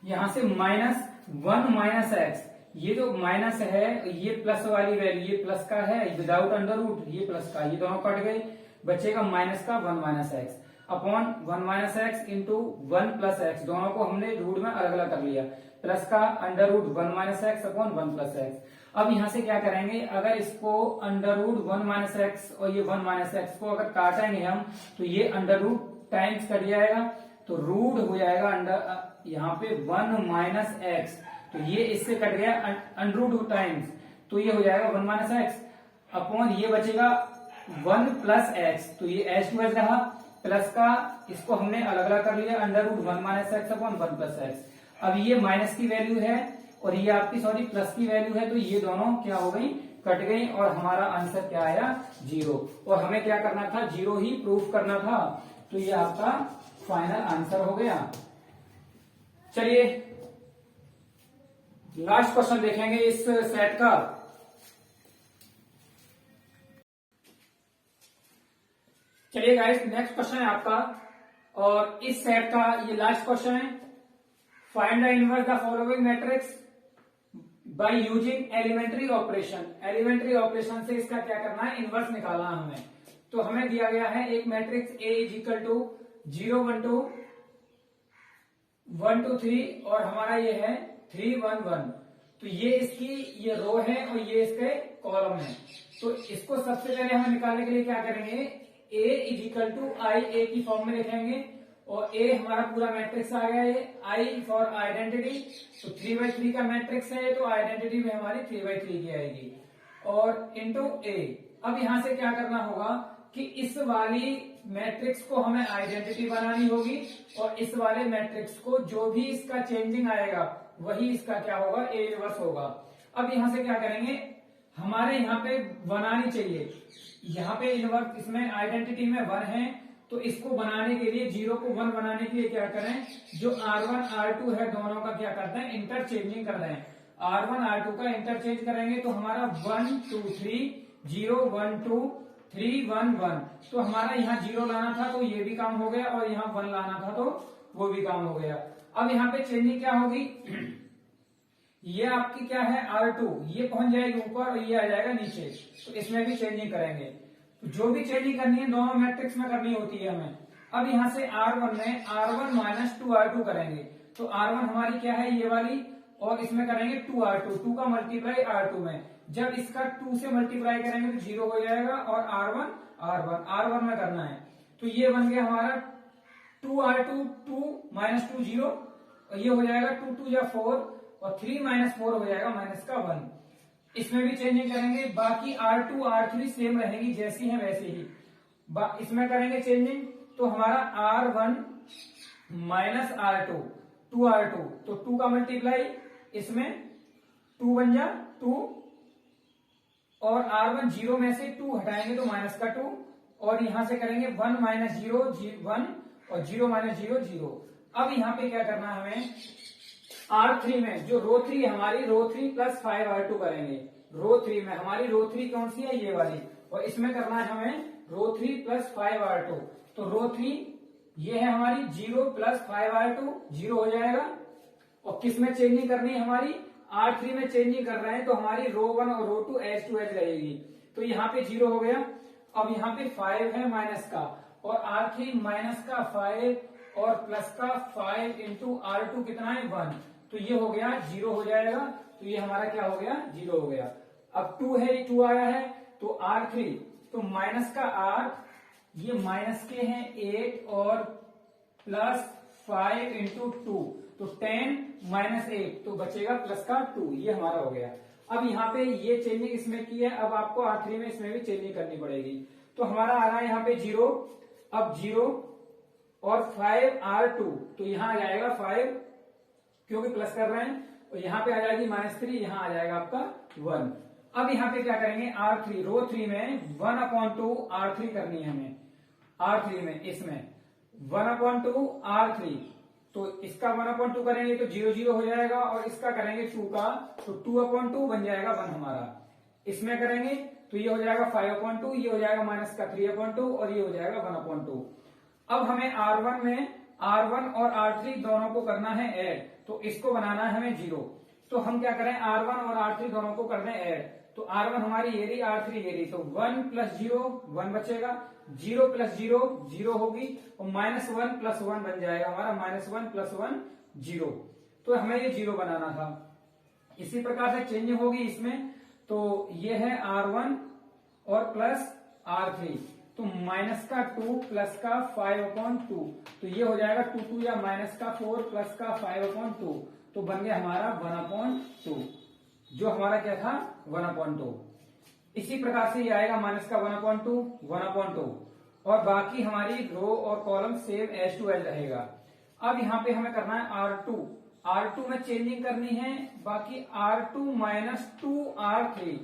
यहां से -1 - x, ये जो माइनस है ये प्लस वाली वैल्यू, ये प्लस का है विदाउट अंडर रूट, ये प्लस का, ये दोनों कट गए, बचेगा माइनस का 1 - x upon 1 - x into 1+x, दोनों को हमने रूट में अलग अलग कर लिया, प्लस का under root 1 - x upon 1+x। अब यहां से क्या करेंगे, अगर इसको अंडर रूट 1 - x और ये 1 - x को अगर काटेंगे हम, तो ये अंडर रूट टाइम्स कट जाएगा, तो रूट हो जाएगा अंडर यहाँ पे 1 - x, तो ये इससे कट गया अंडर रूट टाइम्स, तो ये हो जाएगा 1 - x अपॉन ये बचेगा 1+x, तो ये h2h रहा, प्लस का इसको हमने अलग अलग कर लिया, under root 1 - x upon 1+x। अब ये माइनस की वैल्यू है और ये आपकी सॉरी प्लस की वैल्यू है, तो ये दोनों क्या हो गई, कट गई, और हमारा आंसर क्या आया, 0। और हमें क्या करना था, 0 ही प्रूफ करना था, तो ये आपका फाइनल आंसर हो गया। चलिए लास्ट क्वेश्चन देखेंगे इस सेट का। चलिए गाइस, नेक्स्ट क्वेश्चन है आपका, और इस सेट का ये लास्ट क्वेश्चन है। Find the inverse the following matrix by using elementary operation. Elementary operation से इसका क्या करना है, इनवर्स निकालना हमें। तो हमें दिया गया है एक मैट्रिक्स A इजिकल टू 0 1 2 1 2 3, और हमारा ये है 3 1 1, तो ये इसकी ये रो है और ये इसके कॉलम है। तो इसको सबसे पहले हमें निकालने के लिए क्या करेंगे, A इजिकल टू आई ए की फॉर्म में लिखेंगे, और A हमारा पूरा मैट्रिक्स आ गया है, I फॉर आइडेंटिटी, तो 3/3 का मैट्रिक्स है, तो आइडेंटिटी में हमारी 3/3 की आएगी, और इंटू A। अब यहां से क्या करना होगा कि इस वाली मैट्रिक्स को हमें आइडेंटिटी बनानी होगी, और इस वाले मैट्रिक्स को जो भी इसका चेंजिंग आएगा वही इसका क्या होगा, A इनवर्स होगा। अब यहां से क्या करेंगे, हमारे यहाँ पे 1 आनी चाहिए, यहाँ पे इनवर्स इसमें आइडेंटिटी में 1 है, तो इसको बनाने के लिए 0 को 1 बनाने के लिए क्या करें, जो R1 R2 है दोनों का क्या करते हैं, इंटरचेंजिंग कर रहे हैं। R1 R2 का इंटरचेंज करेंगे तो हमारा 1 2 3 0 1 2 3 1 1, तो हमारा यहाँ 0 लाना था तो ये भी काम हो गया, और यहाँ 1 लाना था तो वो भी काम हो गया। अब यहाँ पे चेंजिंग क्या होगी, ये आपकी क्या है R2, ये पहुंच जाएगी ऊपर और ये आ जाएगा नीचे, तो इसमें भी चेंजिंग करेंगे। तो जो भी चेंजिंग करनी है दोनों मैट्रिक्स में करनी होती है हमें। अब यहाँ से R1 में R1 माइनस 2R2 करेंगे, तो R1 हमारी क्या है ये वाली, और इसमें करेंगे 2R2, 2 का मल्टीप्लाई R2 में। जब इसका 2 से मल्टीप्लाई करेंगे तो 0 हो जाएगा, और R1 में करना है, तो ये बन गया हमारा 2R2, 2 माइनस 2 0, ये हो जाएगा 2 2 या 4, और 3 माइनस 4 हो जाएगा माइनस का 1। इसमें भी चेंजिंग करेंगे, बाकी R2 R3 सेम रहेगी, जैसी है वैसे ही। इसमें करेंगे चेंजिंग, तो हमारा R1 माइनस R2, 2R2, तो 2 का मल्टीप्लाई, इसमें 2 बन जा 2, और R1 0 में से 2 हटाएंगे तो माइनस का 2, और यहां से करेंगे 1 माइनस 0 1, और 0 माइनस 0 0। अब यहाँ पे क्या करना है हमें, R3 में जो रो 3 हमारी, रो 3 प्लस 5R2 करेंगे। रो 3 में हमारी रो 3 कौन सी है, ये वाली, और इसमें करना है हमें रो 3 प्लस 5R2। तो रो 3 ये है हमारी 0 प्लस 5R2, 0 हो जाएगा। और किस में चेंजिंग करनी है हमारी, R3 में चेंजिंग कर रहे हैं, तो हमारी रो 1 और रो 2 एज टू एज रहेगी, तो यहाँ पे 0 हो गया। अब यहाँ पे 5 है माइनस का, और R3 माइनस का 5 और प्लस का 5 इंटू R2 कितना है 1, तो ये हो गया 0 हो जाएगा, तो ये हमारा क्या हो गया 0 हो गया। अब 2 है, 2 आया है, तो R3, तो माइनस का R, ये माइनस के हैं 8 और प्लस 5 इंटू 2, तो 10 माइनस 8, तो बचेगा प्लस का 2, ये हमारा हो गया। अब यहाँ पे ये चेंजिंग इसमें की है, अब आपको R3 में इसमें भी चेंजिंग करनी पड़ेगी, तो हमारा आ रहा है यहाँ पे 0, अब 0 और 5R2, तो यहाँ आ जाएगा 5, क्योंकि प्लस कर रहे हैं, और यहाँ पे आ जाएगी -3, यहाँ आ जाएगा आपका 1। अब यहाँ पे क्या करेंगे, R3 रो 3 में 1/2 R3 करनी है हमें, R3 में इसमें 1/2 R3, तो इसका 1/2 करेंगे तो 0 0 हो जाएगा, और इसका करेंगे 2 का, तो 2/2 बन जाएगा 1 हमारा। इसमें करेंगे तो ये हो जाएगा 5/2, ये हो जाएगा माइनस का 3/2, और ये हो जाएगा 1/2। अब हमें R1 में R1 और R3 दोनों को करना है ऐड, तो इसको बनाना है हमें 0, तो हम क्या करें, R1 और R3 दोनों को कर दें ऐड, तो R1 हमारी ये रही, R3 ये रही, तो 1 प्लस 0 1 बचेगा, 0 प्लस 0 0 होगी, और -1 प्लस 1 बन जाएगा हमारा, -1 प्लस 1 0, तो हमें ये 0 बनाना था। इसी प्रकार से चेंज होगी इसमें, तो ये है R1 और प्लस R3, तो माइनस का 2 प्लस का 5/2, तो ये हो जाएगा 2 2 या माइनस का 4 प्लस का 5/2, तो बन गया हमारा 1/2, जो हमारा क्या था 1/2। इसी प्रकार से ये आएगा माइनस का 1/2, और बाकी हमारी रो और column same as to as रहेगा। अब यहाँ पे हमें करना है R2 में चेंजिंग करनी है, बाकी R2 माइनस 2R3।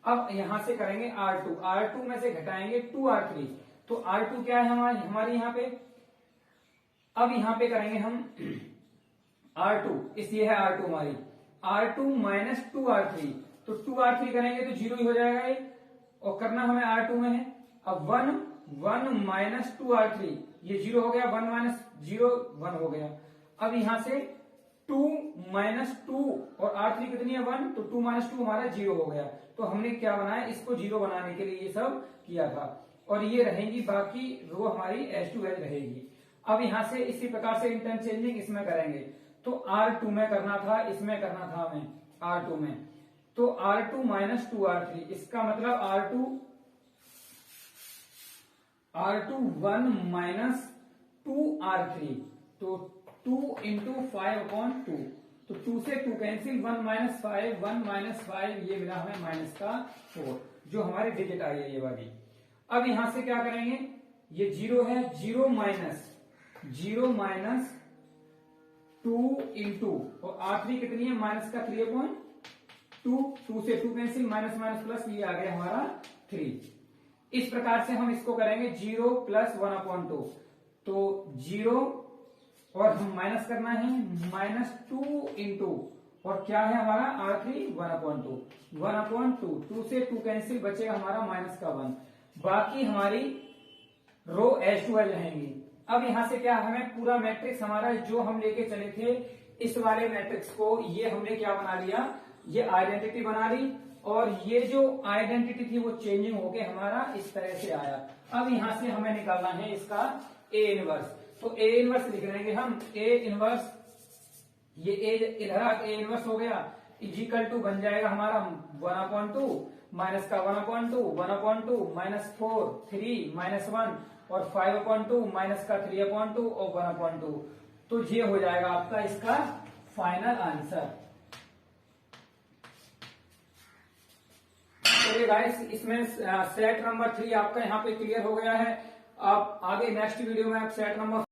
अब यहां से करेंगे R2 में से घटाएंगे 2R3, तो R2 क्या है हमारी यहाँ पे, अब यहाँ पे करेंगे हम R2, इसलिए है R2 हमारी, R2 माइनस 2R3, तो 2R3 करेंगे तो 0 ही हो जाएगा ये, और करना हमें R2 में है। अब 1 माइनस 2R3, ये 0 हो गया, 1 माइनस 0 1 हो गया। अब यहां से 2 माइनस 2 और R3 कितनी है 1, तो 2 माइनस 2 हमारा 0 हो गया, तो हमने क्या बनाया, इसको 0 बनाने के लिए ये सब किया था, और ये रहेंगी बाकी रो हमारी एज टू एज रहेगी। अब यहां से इसी प्रकार से इंटरचेंजिंग इसमें करेंगे, तो R2 में करना था, इसमें करना था हमें R2 में, तो R2 माइनस 2R3, इसका मतलब R2 1 माइनस 2R3, तो 2 इंटू 5/2, तो 2 से 2 कैंसिल, 1 माइनस 5, 1 माइनस 5, ये मिला हमें माइनस का 4, जो हमारी डिजिट आई है ये वाली। अब यहां से क्या करेंगे, ये 0 है, 0 माइनस 2 इंटू, और R3 कितनी है माइनस का 3/2, 2 से 2 कैंसिल, माइनस माइनस प्लस, ये आ गया हमारा 3। इस प्रकार से हम इसको करेंगे 0 प्लस 1/2, तो 0 और हम माइनस करना है -2 इंटू, और क्या है हमारा R3 1/2, 2 से 2 कैंसिल, बचेगा हमारा माइनस का 1, बाकी हमारी रो एज टू एज रहेंगी। अब यहां से क्या, हमें पूरा मैट्रिक्स हमारा जो हम लेके चले थे, इस वाले मैट्रिक्स को ये हमने क्या बना लिया, ये आइडेंटिटी बना ली, और ये जो आइडेंटिटी थी वो चेंजिंग होके हमारा इस तरह से आया। अब यहां से हमें निकालना है इसका ए इनवर्स। तो ए इनवर्स लिख लेंगे हम, ए इनवर्स, ये ए इधर ए इनवर्स हो गया, इजिकल टू बन जाएगा हमारा 1/2 माइनस का 1/2, 1/2 माइनस 4, 3 माइनस 1 और 5/2 माइनस का 3/2 और 1/2। तो ये हो जाएगा आपका इसका फाइनल आंसर। चलिए गाइस, इसमें सेट नंबर 3 आपका यहाँ पे क्लियर हो गया है। आप आगे नेक्स्ट वीडियो में आप सेट नंबर